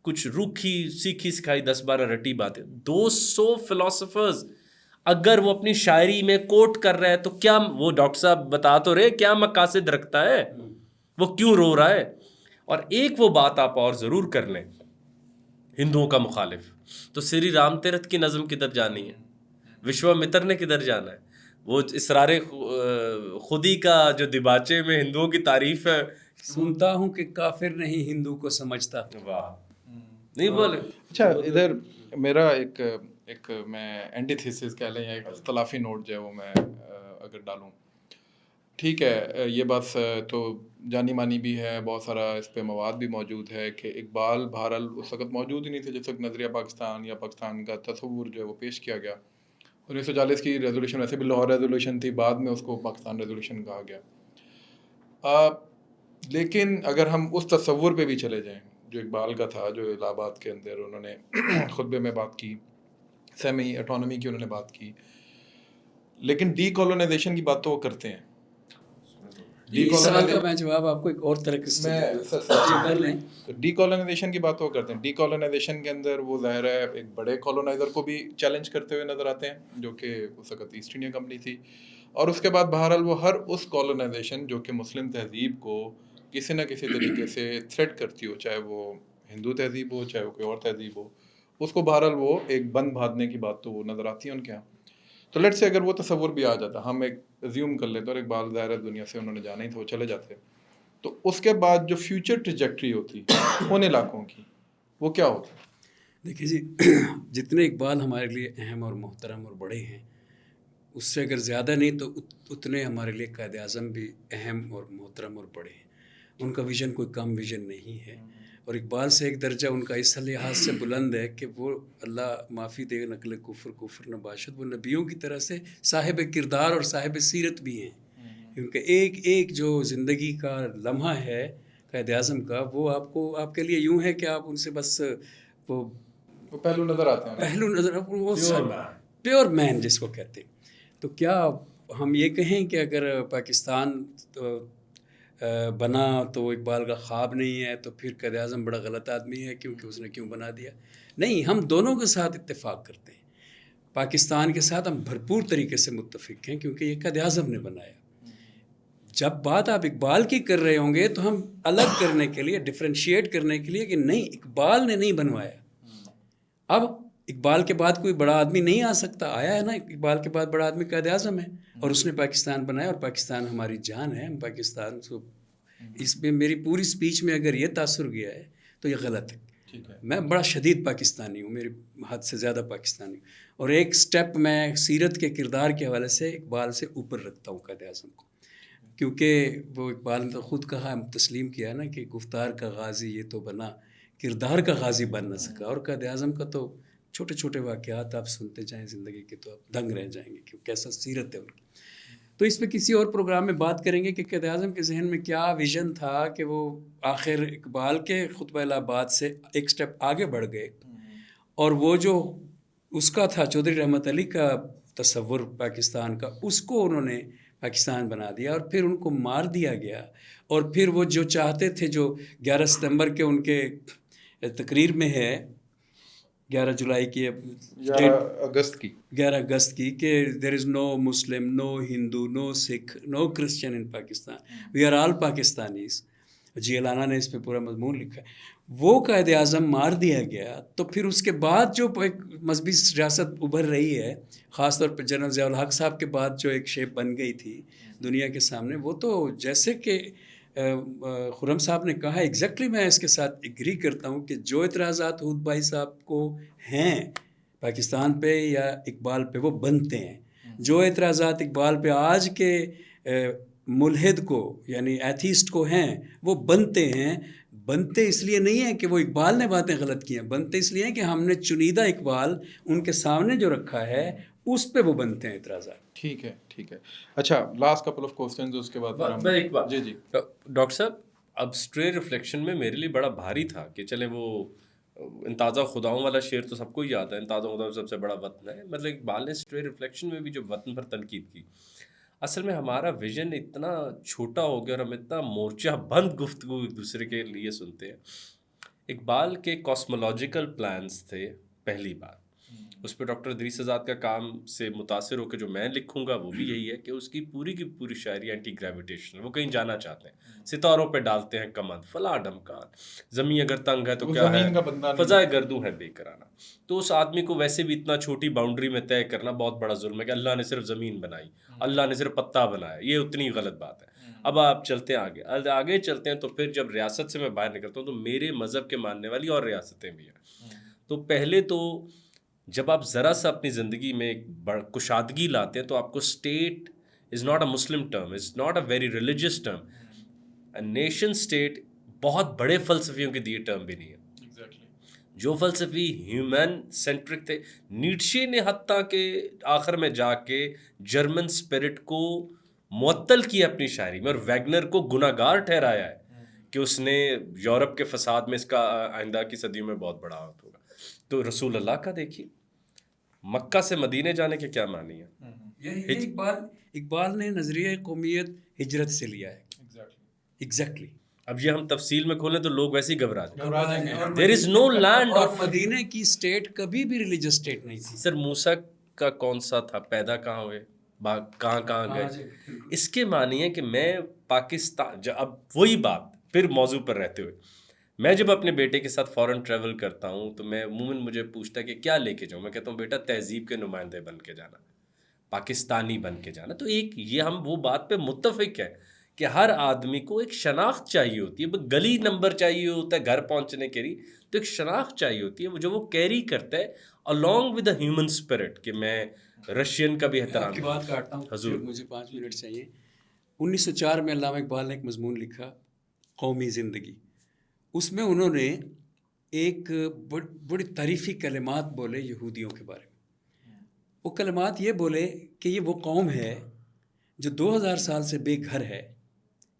کچھ روکھی سیکھی سکھائی 10-12 رٹی باتیں، 200 فلاسفرز اگر وہ اپنی شاعری میں کوٹ کر رہا ہے تو کیا وہ، ڈاکٹر صاحب بتا تو رہے کیا مقاصد رکھتا ہے، وہ کیوں رو رہا ہے. اور ایک وہ بات آپ اور ضرور کر لیں، ہندوؤں کا مخالف تو سری رام تیرتھ کی نظم کدھر جانی ہے، وشوا متر نے کدھر جانا ہے. وہ اسرار خودی کا جو دیباچے میں ہندوؤں کی تعریف ہے، سنتا ہوں کہ کافر نہیں ہندو کو سمجھتا. واہ نہیں بولے. اچھا ادھر میرا ایک میں اینٹی تھیسس کہہ لیں یا ایک اختلافی نوٹ جو ہے وہ میں اگر ڈالوں، ٹھیک ہے یہ بات تو جانی مانی بھی ہے، بہت سارا اس پہ مواد بھی موجود ہے کہ اقبال بہرحال اس وقت موجود ہی نہیں تھے جس وقت نظریہ پاکستان یا پاکستان کا تصور جو ہے وہ پیش کیا گیا. 1940 کی ریزولوشن ویسے بھی لاہور ریزولوشن تھی، بعد میں اس کو پاکستان ریزولوشن کہا گیا. لیکن اگر ہم اس تصور پہ بھی چلے جائیں جو اقبال کا تھا، جو الہ آباد کے اندر انہوں نے خطبے میں بات کی، سیمی اٹانومی کی انہوں نے بات کی، لیکن ڈی کالونائزیشن کی بات تو وہ کرتے ہیں. اس سوال کا میں جواب آپ کو ایک اور طرح سے کر لیں. ڈی کالونائزیشن کی بات وہ کرتے ہیں. ڈی کالونائزیشن کے اندر وہ ظاہر ہے ایک بڑے کالونائزر کو بھی چیلنج کرتے ہوئے نظر آتے ہیں جو کہ اس وقت ایسٹ انڈیا کمپنی تھی، اور اس کے بعد بہرحال وہ ہر اس کالونائزیشن جو کہ مسلم تہذیب کو کسی نہ کسی طریقے سے تھریٹ کرتی ہو، چاہے وہ ہندو تہذیب ہو چاہے وہ کوئی اور تہذیب ہو، اس کو بہرحال وہ ایک بند باندھنے کی بات تو وہ نظر آتی ہے ان کے یہاں. تو لیٹ سے اگر وہ تصور بھی آ جاتا، ہم ایک ازیوم کر لیتے اور اقبال ظاہر دنیا سے انہوں نے جانا ہی تھا، وہ چلے جاتے، تو اس کے بعد جو فیوچر ٹریجیکٹری ہوتی ان علاقوں کی وہ کیا ہوتا؟ دیکھیے جی، جتنے اقبال ہمارے لیے اہم اور محترم اور بڑے ہیں، اس سے اگر زیادہ نہیں تو اتنے ہمارے لیے قائد اعظم بھی اہم اور محترم اور بڑے ہیں. ان کا ویژن کوئی کم ویژن نہیں ہے، اور اقبال سے ایک درجہ ان کا اس لحاظ سے بلند ہے کہ وہ اللہ معافی دے نقل کفر نہ باشد، وہ نبیوں کی طرح سے صاحب کردار اور صاحب سیرت بھی ہیں. ان کا ایک ایک جو زندگی کا لمحہ ہے قائد اعظم کا، وہ آپ کے لیے یوں ہے کہ آپ ان سے بس وہ پہلو نظر آتے ہیں، پہلو نظر، وہ پیور مین جس کو کہتے ہیں. تو کیا ہم یہ کہیں کہ اگر پاکستان بنا تو اقبال کا خواب نہیں ہے، تو پھر قائد اعظم بڑا غلط آدمی ہے کیونکہ اس نے کیوں بنا دیا؟ نہیں، ہم دونوں کے ساتھ اتفاق کرتے ہیں. پاکستان کے ساتھ ہم بھرپور طریقے سے متفق ہیں کیونکہ یہ قائد اعظم نے بنایا. جب بات آپ اقبال کی کر رہے ہوں گے تو ہم الگ کرنے کے لیے، ڈفرینشیٹ کرنے کے لیے کہ نہیں، اقبال نے نہیں بنوایا. اب اقبال کے بعد کوئی بڑا آدمی نہیں آ سکتا، آیا ہے نا، اقبال کے بعد بڑا آدمی قائد اعظم ہے، اور اس نے پاکستان بنایا، اور پاکستان ہماری جان ہے. ہم پاکستان کو، اس میں میری پوری سپیچ میں اگر یہ تاثر گیا ہے تو یہ غلط ہے. میں بڑا شدید پاکستانی ہوں، میری حد سے زیادہ پاکستانی ہوں، اور ایک سٹیپ میں سیرت کے کردار کے حوالے سے اقبال سے اوپر رکھتا ہوں قائد اعظم کو. کیونکہ وہ اقبال نے تو خود کہا، تسلیم کیا نا کہ گفتار کا غازی یہ تو بنا، کردار کا غازی بن نہ سکا. اور قائد اعظم کا تو چھوٹے چھوٹے واقعات آپ سنتے جائیں زندگی کے تو آپ دنگ رہ جائیں گے کہ کیسا سیرت ہے ان کی. تو تو اس پہ کسی اور پروگرام میں بات کریں گے کہ قائد اعظم کے ذہن میں کیا ویژن تھا کہ وہ آخر اقبال کے خطبہ الہ آباد سے ایک سٹیپ آگے بڑھ گئے، اور وہ جو اس کا تھا چودھری رحمت علی کا تصور پاکستان کا، اس کو انہوں نے پاکستان بنا دیا اور پھر ان کو مار دیا گیا. اور پھر وہ جو چاہتے تھے، جو 11 ستمبر کے ان کے تقریر میں ہے، 11 جولائی کی 11 اگست کی، کہ there is no Muslim, no Hindu, no Sikh, no Christian in Pakistan, we are all Pakistanis. G Allana نے اس پہ پورا مضمون لکھا ہے. وہ قائد اعظم مار دیا گیا، تو پھر اس کے بعد جو ایک مذہبی ریاست ابھر رہی ہے، خاص طور پہ جنرل ضیاء الحق صاحب کے بعد جو ایک شیپ بن گئی تھی دنیا کے سامنے، وہ تو جیسے کہ خرم صاحب نے کہا، ایگزیکٹلی میں اس کے ساتھ ایگری کرتا ہوں کہ جو اعتراضات حود بھائی صاحب کو ہیں پاکستان پہ یا اقبال پہ، وہ بنتے ہیں. جو اعتراضات اقبال پہ آج کے ملحد کو یعنی ایتھیسٹ کو ہیں، وہ بنتے ہیں. بنتے اس لیے نہیں ہیں کہ وہ اقبال نے باتیں غلط کی ہیں، بنتے اس لیے ہیں کہ ہم نے چنیدہ اقبال ان کے سامنے جو رکھا ہے اس پہ وہ بنتے ہیں اعتراضات. ٹھیک ہے. اچھا، لاسٹ کپل آف کوسچنز، اس کے بعد میں ایک بات، جی ڈاکٹر صاحب، اب اسٹرے ریفلیکشن میں میرے لیے بڑا بھاری تھا کہ چلیں وہ انتازہ خداؤں والا شعر تو سب کو ہی یاد ہے، انتازہ خداؤں سب سے بڑا وطن ہے. مطلب اقبال نے اسٹرے ریفلیکشن میں بھی جو وطن پر تنقید کی، اصل میں ہمارا ویژن اتنا چھوٹا ہو گیا اور ہم اتنا مورچہ بند گفتگو ایک دوسرے کے لیے سنتے ہیں. اقبال کے کاسمولوجیکل پلانز تھے پہلی بات، اس پہ ڈاکٹر ادریس آزاد کا کام سے متاثر ہو کے جو میں لکھوں گا وہ بھی یہی ہے کہ اس کی پوری شاعری اینٹی گریویٹیشن، وہ کہیں جانا چاہتے ہیں، ستاروں پہ ڈالتے ہیں کمند، فلاں ڈمکان، زمین اگر تنگ ہے تو کیا ہے، فضائے گردوں ہے بے کرانہ. تو اس آدمی کو ویسے بھی اتنا چھوٹی باؤنڈری میں طے کرنا بہت بڑا ظلم ہے کہ اللہ نے صرف زمین بنائی، اللہ نے صرف پتا بنایا، یہ اتنی غلط بات ہے. اب آپ چلتے ہیں آگے چلتے ہیں، تو پھر جب ریاست سے میں باہر نکلتا ہوں تو میرے مذہب کے ماننے والی اور ریاستیں بھی ہیں. تو پہلے تو جب آپ ذرا سا اپنی زندگی میں ایک کشادگی لاتے ہیں تو آپ کو state is not a Muslim term, is not a very religious term. Nation state بہت بڑے فلسفیوں کے دیے ٹرم بھی نہیں ہے. جو فلسفی ہیومن سینٹرک تھے، نیٹشے نے حتیٰ کہ آخر میں جا کے جرمن اسپرٹ کو معطل کیا اپنی شاعری میں، اور ویگنر کو گناہ گار ٹھہرایا ہے کہ اس نے یورپ کے فساد میں اس کا آئندہ کی صدیوں میں بہت بڑا ہاتھ ہوگا. تو رسول اللہ کا دیکھیے، مکہ سے مدینے جانے کے کیا معنی ہے. اقبال نے نظریہ قومیت ہجرت سے لیا ہے. ایگزیکٹلی. اب یہ ہم تفصیل میں کھولیں تو لوگ ویسے ہی گھبرا جائیں گے. دیر از نو لینڈ اور مدینے کی اسٹیٹ کبھی بھی ریلیجس اسٹیٹ نہیں تھی. سر موسیٰ کا کون سا تھا، پیدا کہاں ہوئے، کہاں گئے. اس کے معنی ہے کہ میں پاکستان، اب وہی بات پھر موضوع پر رہتے ہوئے، میں جب اپنے بیٹے کے ساتھ فورن ٹریول کرتا ہوں تو میں عموماً مجھے پوچھتا ہے کہ کیا لے کے جاؤں. میں کہتا ہوں بیٹا تہذیب کے نمائندے بن کے جانا، پاکستانی بن کے جانا. تو ایک یہ ہم وہ بات پہ متفق ہے کہ ہر آدمی کو ایک شناخت چاہیے ہوتی ہے. گلی نمبر چاہیے ہوتا ہے گھر پہنچنے کے لیے، تو ایک شناخت چاہیے ہوتی ہے جو وہ کیری کرتا ہے along with the human spirit. کہ میں رشین کا بھی احترام. کی بات کاٹتا ہوں حضور، مجھے 5 منٹ چاہیے. 1904 میں علامہ اقبال نے ایک مضمون لکھا، قومی زندگی. اس میں انہوں نے ایک بڑی تعریفی کلمات بولے یہودیوں کے بارے میں. وہ کلمات یہ بولے کہ یہ وہ قوم ہے جو 2000 سال سے بے گھر ہے،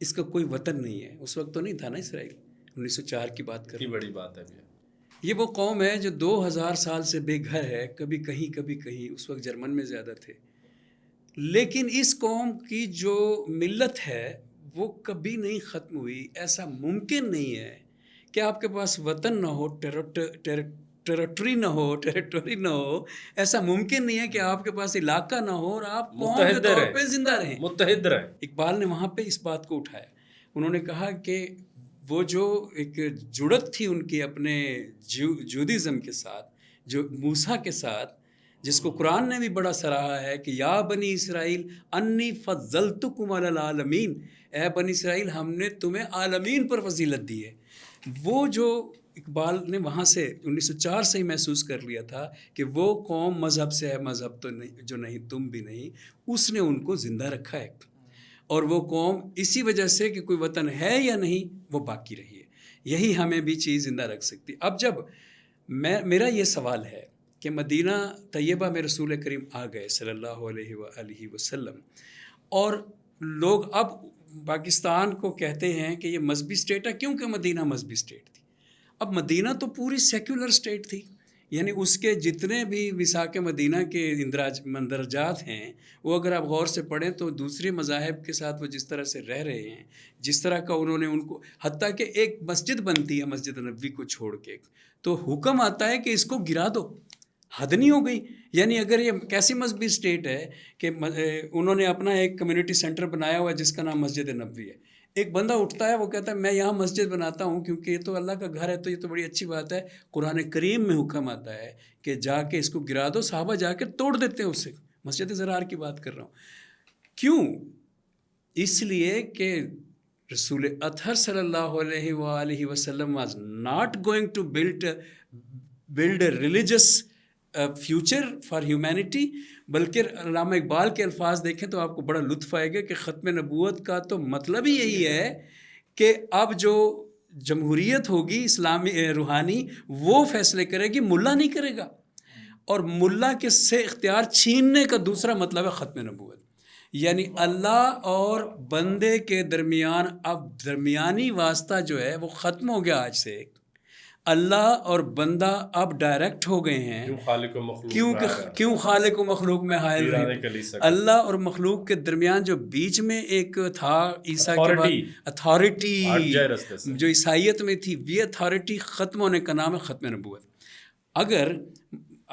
اس کا کوئی وطن نہیں ہے. اس وقت تو نہیں تھا نا اسرائیل، 1904 کی بات کریں. بڑی بات ہے. یہ وہ قوم ہے جو 2000 سال سے بے گھر ہے، کبھی کہیں. اس وقت جرمن میں زیادہ تھے. لیکن اس قوم کی جو ملت ہے وہ کبھی نہیں ختم ہوئی. ایسا ممکن نہیں ہے کہ آپ کے پاس وطن نہ ہو، ٹیریٹری نہ ہو. ایسا ممکن نہیں ہے کہ آپ کے پاس علاقہ نہ ہو اور آپ قوم کے طور پہ زندہ رہیں، متحد رہیں. اقبال نے وہاں پہ اس بات کو اٹھایا. انہوں نے کہا کہ وہ جو ایک جڑت تھی ان کی اپنے جودیزم کے ساتھ، جو موسیٰ کے ساتھ، جس کو قرآن نے بھی بڑا سراہا ہے کہ یا بنی اسرائیل انی فضلتکم علی العالمین، اے بنی اسرائیل ہم نے تمہیں عالمین پر فضیلت دی ہے. وہ جو اقبال نے وہاں سے 1904 سے ہی محسوس کر لیا تھا کہ وہ قوم مذہب سے ہے، مذہب تو نہیں جو نہیں تم بھی نہیں، اس نے ان کو زندہ رکھا ہے. اور وہ قوم اسی وجہ سے کہ کوئی وطن ہے یا نہیں وہ باقی رہی ہے. یہی ہمیں بھی چیز زندہ رکھ سکتی. اب جب میرا یہ سوال ہے کہ مدینہ طیبہ میں رسول کریم آ گئے صلی اللہ علیہ وآلہ وسلم، اور لوگ اب پاکستان کو کہتے ہیں کہ یہ مذہبی اسٹیٹ ہے کیونکہ مدینہ مذہبی اسٹیٹ تھی. اب مدینہ تو پوری سیکولر اسٹیٹ تھی، یعنی اس کے جتنے بھی وثاق مدینہ کے مندرجات ہیں وہ اگر آپ غور سے پڑھیں تو دوسرے مذاہب کے ساتھ وہ جس طرح سے رہ رہے ہیں، جس طرح کا انہوں نے ان کو، حتیٰ کہ ایک مسجد بنتی ہے مسجد نبوی کو چھوڑ کے تو حکم آتا ہے کہ اس کو گرا دو. حد نہیں ہو گئی؟ یعنی اگر یہ کیسی مذہبی اسٹیٹ ہے کہ انہوں نے اپنا ایک کمیونٹی سینٹر بنایا ہوا ہے جس کا نام مسجد نبوی ہے. ایک بندہ اٹھتا ہے وہ کہتا ہے میں یہاں مسجد بناتا ہوں کیونکہ یہ تو اللہ کا گھر ہے، تو یہ تو بڑی اچھی بات ہے. قرآن کریم میں حکم آتا ہے کہ جا کے اس کو گرا دو. صحابہ جا کے توڑ دیتے ہیں اسے. مسجد زرار کی بات کر رہا ہوں. کیوں؟ اس لیے کہ رسول اطہر صلی اللہ علیہ وآلہ وسلم was not going to build a religious future for humanity, بلکہ علامہ اقبال کے الفاظ دیکھیں تو آپ کو بڑا لطف آئے گا کہ ختم نبوت کا تو مطلب ہی یہی ہے کہ اب جو جمہوریت ہوگی اسلامی روحانی وہ فیصلے کرے گی، ملا نہیں کرے گا. اور ملا کے سے اختیار چھیننے کا دوسرا مطلب ہے ختم نبوت، یعنی اللہ اور بندے کے درمیان اب درمیانی واسطہ جو ہے وہ ختم ہو گیا. آج سے اللہ اور بندہ اب ڈائریکٹ ہو گئے ہیں. کیوں خالق و مخلوق میں حائل نہیں؟ اللہ اور مخلوق کے درمیان جو بیچ میں ایک تھا عیسیٰ کے بعد اتھارٹی جو عیسائیت میں تھی، یہ اتھارٹی ختم ہونے کا نام ہے ختم نبوت. اگر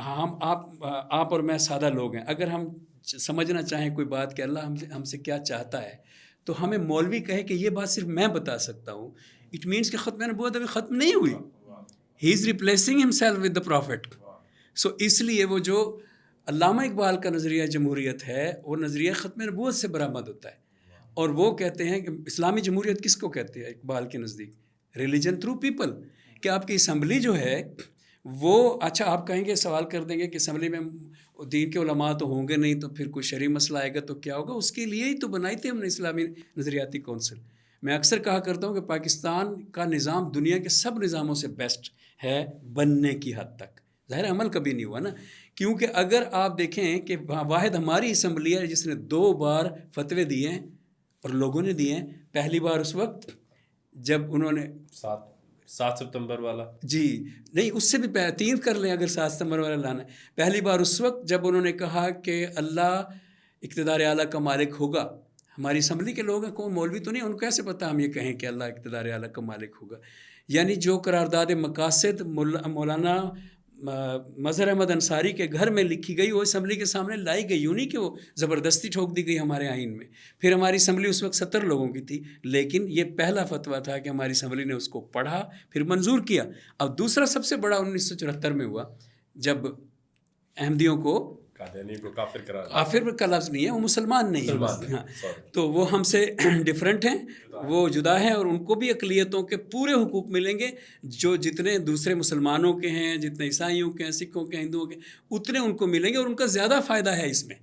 ہم آپ اور میں سادہ لوگ ہیں، اگر ہم سمجھنا چاہیں کوئی بات کہ اللہ ہم سے کیا چاہتا ہے تو ہمیں مولوی کہے کہ یہ بات صرف میں بتا سکتا ہوں، اٹ مینس کہ ختم نبوت ابھی ختم نہیں ہوئی. He is replacing himself with the prophet. سو اس لیے وہ جو علامہ اقبال کا نظریہ جمہوریت ہے وہ نظریہ ختم نبوت سے برآمد ہوتا ہے. اور وہ کہتے ہیں کہ اسلامی جمہوریت کس کو کہتے ہیں اقبال کے نزدیک؟ Religion through people. کہ آپ کی اسمبلی جو ہے وہ، اچھا آپ کہیں گے، سوال کر دیں گے کہ اسمبلی میں دین کے علماء تو ہوں گے نہیں تو پھر کوئی شرعی مسئلہ آئے گا تو کیا ہوگا؟ اس کے لیے ہی تو بنائی تھی ہم نے اسلامی نظریاتی کونسل. میں اکثر کہا کرتا ہوں کہ پاکستان کا نظام دنیا کے سب نظاموں سے بیسٹ ہے بننے کی حد تک. ظاہر عمل کبھی نہیں ہوا نا، کیونکہ اگر آپ دیکھیں کہ واحد ہماری اسمبلی ہے جس نے 2 بار فتوے دیے ہیں اور لوگوں نے دیے ہیں. پہلی بار اس وقت جب انہوں نے 7 ستمبر والا، جی نہیں اس سے بھی 3 کر لیں اگر 7 ستمبر والا لانا ہے. پہلی بار اس وقت جب انہوں نے کہا کہ اللہ اقتدار اعلیٰ کا مالک ہوگا. ہماری اسمبلی کے لوگ ہیں، کون مولوی تو نہیں، ان کو کیسے پتہ ہم یہ کہیں کہ اللہ اقتدار اعلیٰ کا مالک ہوگا؟ یعنی جو قرارداد مقاصد مولانا مظہر احمد انصاری کے گھر میں لکھی گئی وہ اسمبلی کے سامنے لائی گئی. یوں نہیں کہ وہ زبردستی ٹھوک دی گئی ہمارے آئین میں. پھر ہماری اسمبلی اس وقت 70 لوگوں کی تھی، لیکن یہ پہلا فتویٰ تھا کہ ہماری اسمبلی نے اس کو پڑھا پھر منظور کیا. اب دوسرا سب سے بڑا 1974 میں ہوا جب احمدیوں کو کافر کا لفظ نہیں ہے، وہ مسلمان نہیں ہیں. ہاں تو وہ ہم سے ڈفرینٹ ہیں، وہ جدا ہیں، اور ان کو بھی اقلیتوں کے پورے حقوق ملیں گے جو جتنے دوسرے مسلمانوں کے ہیں، جتنے عیسائیوں کے ہیں، سکھوں کے، ہندوؤں کے، اتنے ان کو ملیں گے. اور ان کا زیادہ فائدہ ہے اس میں.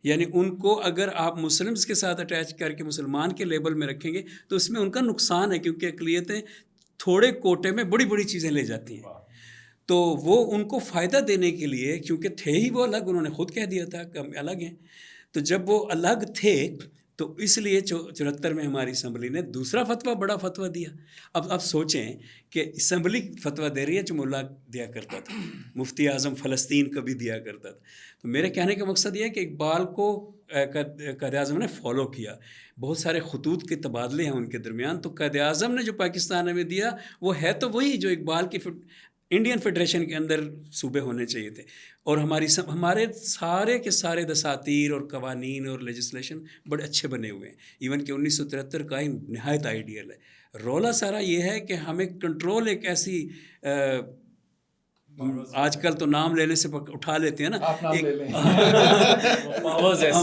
یعنی ان کو اگر آپ مسلمس کے ساتھ اٹیچ کر کے مسلمان کے لیبل میں رکھیں گے تو اس میں ان کا نقصان ہے، کیونکہ اقلیتیں تھوڑے کوٹے میں بڑی بڑی چیزیں لے جاتی ہیں. تو وہ ان کو فائدہ دینے کے لیے، کیونکہ تھے ہی وہ الگ، انہوں نے خود کہہ دیا تھا کہ ہم الگ ہیں، تو جب وہ الگ تھے تو اس لیے 74 میں ہماری اسمبلی نے دوسرا فتویٰ، بڑا فتویٰ دیا. اب سوچیں کہ اسمبلی فتویٰ دے رہی ہے جو ملا دیا کرتا تھا، مفتی اعظم فلسطین کا بھی دیا کرتا تھا. تو میرے کہنے کا مقصد یہ ہے کہ اقبال کو قائد اعظم نے فالو کیا. بہت سارے خطوط کے تبادلے ہیں ان کے درمیان. تو قائد اعظم نے جو پاکستان میں دیا وہ ہے تو وہی جو اقبال کی انڈین فیڈریشن کے اندر صوبے ہونے چاہیے تھے. اور ہمارے سارے کے سارے دساتیر اور قوانین اور لیجسلیشن بڑے اچھے بنے ہوئے ہیں. ایون کہ 1973 کا ہی نہایت آئیڈیل ہے. رولا سارا یہ ہے کہ ہمیں کنٹرول ایک ایسی آج کل تو نام لینے سے اٹھا لیتے ہیں نا،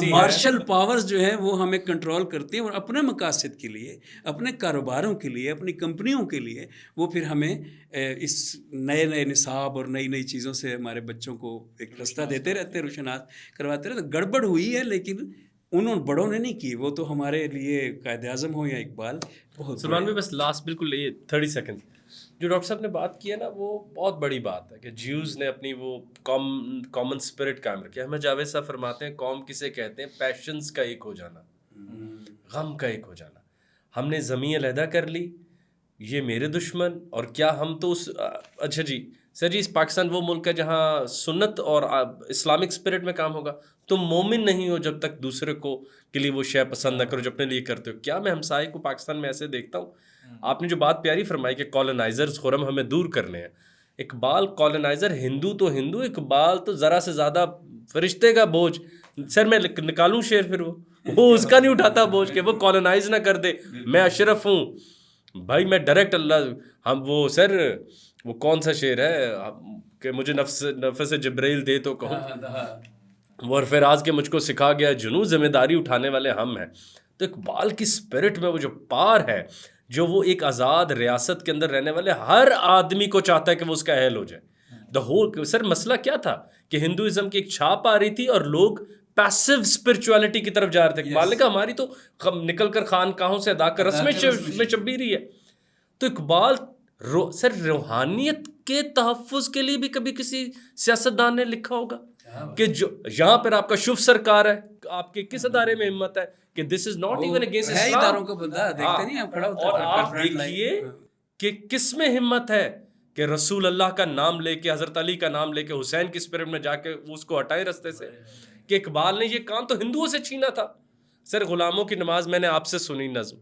مارشل پاورز جو ہے وہ ہمیں کنٹرول کرتی ہیں اور اپنے مقاصد کے لیے، اپنے کاروباروں کے لیے، اپنی کمپنیوں کے لیے وہ پھر ہمیں اس نئے نصاب اور نئی چیزوں سے ہمارے بچوں کو ایک رستہ دیتے رہتے، روشنات کرواتے رہتے. گڑبڑ ہوئی ہے لیکن انہوں بڑوں نے نہیں کی. وہ تو ہمارے لیے قائد اعظم ہو یا اقبال بہت. سلمان بھائی بس لاسٹ بالکل 30 سیکنڈ جو ڈاکٹر صاحب نے بات کی ہے نا، وہ بہت بڑی بات ہے کہ جیوز نے اپنی وہ کامن اسپرٹ قائم رکھی. احمد جاوید صاحب فرماتے ہیں قوم کسے کہتے ہیں؟ پیشنز کا ایک ہو جانا. غم کا ایک ہو جانا. ہم نے زمین علیحدہ کر لی, یہ میرے دشمن, اور کیا ہم تو اس اچھا جی سر جی پاکستان وہ ملک ہے جہاں سنت اور اسلامک اسپرٹ میں کام ہوگا. تم مومن نہیں ہو جب تک دوسرے کو کے لیے وہ شے پسند نہ کرو جو اپنے لیے کرتے ہو. کیا میں ہمسائے کو پاکستان میں ایسے دیکھتا ہوں. آپ نے جو بات پیاری فرمائی کہ کالونائزرز خرم ہمیں دور کرنے ہیں. اقبال کالونائزر ہندو تو ہندو, اقبال تو ذرا سے زیادہ فرشتے کا بوجھ. سر میں نکالوں شعر پھر وہ اس کا نہیں اٹھاتا بوجھ کہ وہ کالونائز نہ کر دے. میں اشرف ہوں بھائی, میں ڈائریکٹ اللہ ہم وہ سر وہ کون سا شعر ہے کہ مجھے نفس جبرائیل دے تو کہوں, وہ فراز کے مجھ کو سکھا گیا جنوں, ذمہ داری اٹھانے والے ہم ہیں. تو اقبال کی اسپرٹ میں وہ جو پار ہے, جو وہ ایک آزاد ریاست کے اندر رہنے والے ہر آدمی کو چاہتا ہے کہ وہ اس کا اہل ہو جائے. دا ہول سر مسئلہ کیا تھا کہ ہندوازم کی ایک چھاپ آ رہی تھی اور لوگ پیسو اسپرچویلٹی کی طرف جا رہے تھے. اقبال نے کہا ہماری تو نکل کر خانقاہوں سے ادا کر رسم میں شبیری ہے. تو اقبال سر روحانیت کے تحفظ کے لیے بھی کبھی کسی سیاستدان نے لکھا ہوگا کہ جو یہاں پر آپ کا شف سرکار ہے, آپ کے کس ادارے میں ہمت ہے کہ دس از ناٹ ایون اگینسٹ اسلام. اداروں کا بندہ دیکھتے نہیں آپ کھڑا ہوتا ہے. اور آپ دیکھیے کہ کس میں ہمت ہے کہ رسول اللہ کا نام لے کے, حضرت علی کا نام لے کے, حسین کی اسپرٹ میں جا کے اس کو ہٹائے رستے سے. کہ اقبال نے یہ کام تو ہندوؤں سے چھینا تھا. سر غلاموں کی نماز میں نے آپ سے سنی نظم,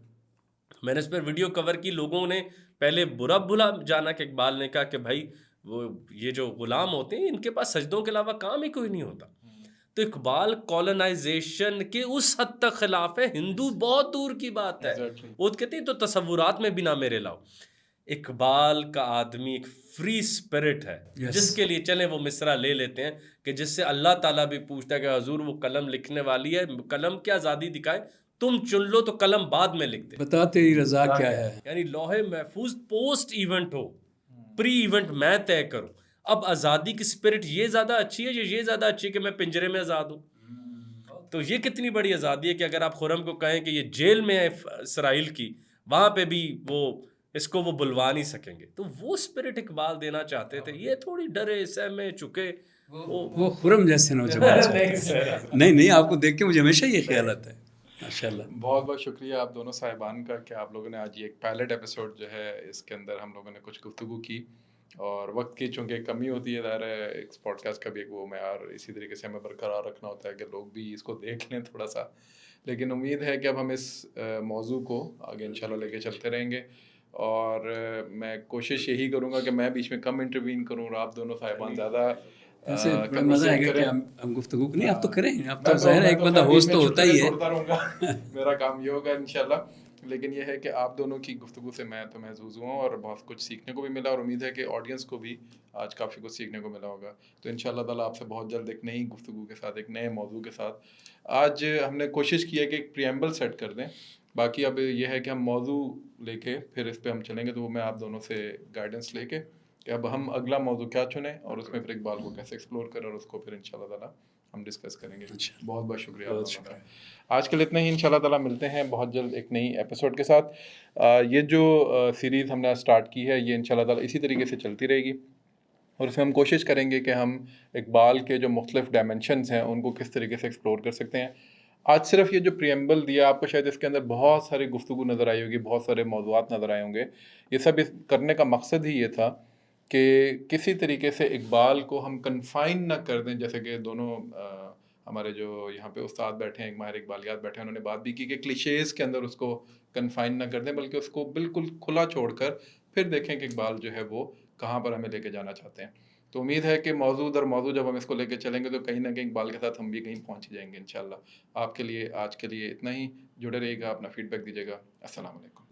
میں نے اس پر ویڈیو کور کی. لوگوں نے پہلے برا بھلا جانا کہ اقبال نے کہا کہ بھائی وہ یہ جو غلام ہوتے ہیں ان کے پاس سجدوں کے علاوہ کام ہی کوئی نہیں ہوتا. تو اقبال کالونائزیشن کے اس حد تک خلاف ہے, ہندو بہت دور کی بات ہے. وہ کہتے ہیں تو تصورات میں بھی نہ میرے لاؤ. اقبال کا آدمی ایک فری اسپرٹ ہے جس کے لیے چلیں وہ مصرع لے لیتے ہیں کہ جس سے اللہ تعالیٰ بھی پوچھتا ہے کہ حضور وہ قلم لکھنے والی ہے, قلم کیا آزادی دکھائے, تم چن لو تو قلم بعد میں لکھ دے, بتا تیری رضا کیا ہے. یعنی لوح محفوظ پوسٹ ایونٹ ہو, پری ایونٹ میں طے کروں. اب آزادی کی اسپرٹ یہ زیادہ اچھی ہے یا یہ زیادہ اچھی ہے کہ میں پنجرے میں آزاد ہوں. تو یہ کتنی بڑی آزادی ہے کہ اگر آپ خرم کو کہیں کہ یہ جیل میں ہے اسرائیل کی, وہاں پہ بھی وہ اس کو وہ بلوا نہیں سکیں گے. تو وہ اسپرٹ اقبال دینا چاہتے تھے. یہ تھوڑی ڈرے سہمے چکے وہ خرم جیسے نوجوان نہیں آپ کو دیکھ کے مجھے ہمیشہ یہ خیال آتا ہے. ماشاءاللہ. بہت بہت شکریہ آپ دونوں صاحبان کا کہ آپ لوگوں نے آج یہ ایک پائلٹ ایپیسوڈ جو ہے اس کے اندر ہم لوگوں نے کچھ گفتگو کی, اور وقت کی چونکہ کمی ہوتی ہے, ظاہر ہے ایک پوڈ کاسٹ کا بھی ایک وہ معیار اسی طریقے سے ہمیں برقرار رکھنا ہوتا ہے کہ لوگ بھی اس کو دیکھ لیں تھوڑا سا. لیکن امید ہے کہ اب ہم اس موضوع کو آگے انشاءاللہ لے کے چلتے رہیں گے, اور میں کوشش یہی کروں گا کہ میں بیچ میں کم انٹروین کروں اور آپ دونوں صاحبان زیادہ مزہ آئے گا کہ ہم گفتگو نہیں آپ تو کریں, آپ تو ظاہر ہے ایک بندہ ہوسٹ تو ہوتا ہی ہے. میرا کام یہ ہوگا انشاءاللہ. لیکن یہ ہے کہ آپ دونوں کی گفتگو سے میں تو محظوظ ہوں اور بہت کچھ سیکھنے کو بھی ملا, اور امید ہے کہ آڈینس کو بھی آج کافی کچھ سیکھنے کو ملا ہوگا. تو انشاءاللہ تعالیٰ آپ سے بہت جلد ایک نئی گفتگو کے ساتھ, ایک نئے موضوع کے ساتھ. آج ہم نے کوشش کی ہے کہ ایک پریمبل سیٹ کر دیں, باقی اب یہ ہے کہ ہم موضوع لے کے پھر اس پہ ہم چلیں گے. تو وہ میں آپ دونوں سے گائیڈنس لے کے کہ اب ہم اگلا موضوع کیا چنیں اور اس میں پھر اقبال کو کیسے ایکسپلور کریں, اور اس کو پھر انشاءاللہ تعالیٰ ہم ڈسکس کریں گے. بہت بہت شکریہ. آج کے لیے اتنا ہی. انشاءاللہ تعالیٰ ملتے ہیں بہت جلد ایک نئی ایپیسوڈ کے ساتھ. یہ جو سیریز ہم نے اسٹارٹ کی ہے یہ انشاءاللہ تعالیٰ اسی طریقے سے چلتی رہے گی, اور اس میں ہم کوشش کریں گے کہ ہم اقبال کے جو مختلف ڈائمینشنز ہیں ان کو کس طریقے سے ایکسپلور کر سکتے ہیں. آج صرف یہ جو پریمبل دیا آپ کو, شاید اس کے اندر بہت ساری گفتگو نظر آئی ہوگی, بہت سارے موضوعات نظر آئے ہوں گے. یہ سب اس کرنے کا مقصد ہی یہ تھا کہ کسی طریقے سے اقبال کو ہم کنفائن نہ کر دیں. جیسے کہ دونوں ہمارے جو یہاں پہ استاد بیٹھے ہیں, ایک ماہر اقبالیات بیٹھے ہیں, انہوں نے بات بھی کی کہ کلیشیز کے اندر اس کو کنفائن نہ کر دیں, بلکہ اس کو بالکل کھلا چھوڑ کر پھر دیکھیں کہ اقبال جو ہے وہ کہاں پر ہمیں لے کے جانا چاہتے ہیں. تو امید ہے کہ موضوع در موضوع جب ہم اس کو لے کے چلیں گے تو کہیں نہ کہیں اقبال کے ساتھ ہم بھی کہیں پہنچ جائیں گے انشاءاللہ. آپ کے لیے آج کے لیے اتنا ہی. جڑے رہیے گا, اپنا فیڈ بیک دیجیے گا. السلام علیکم.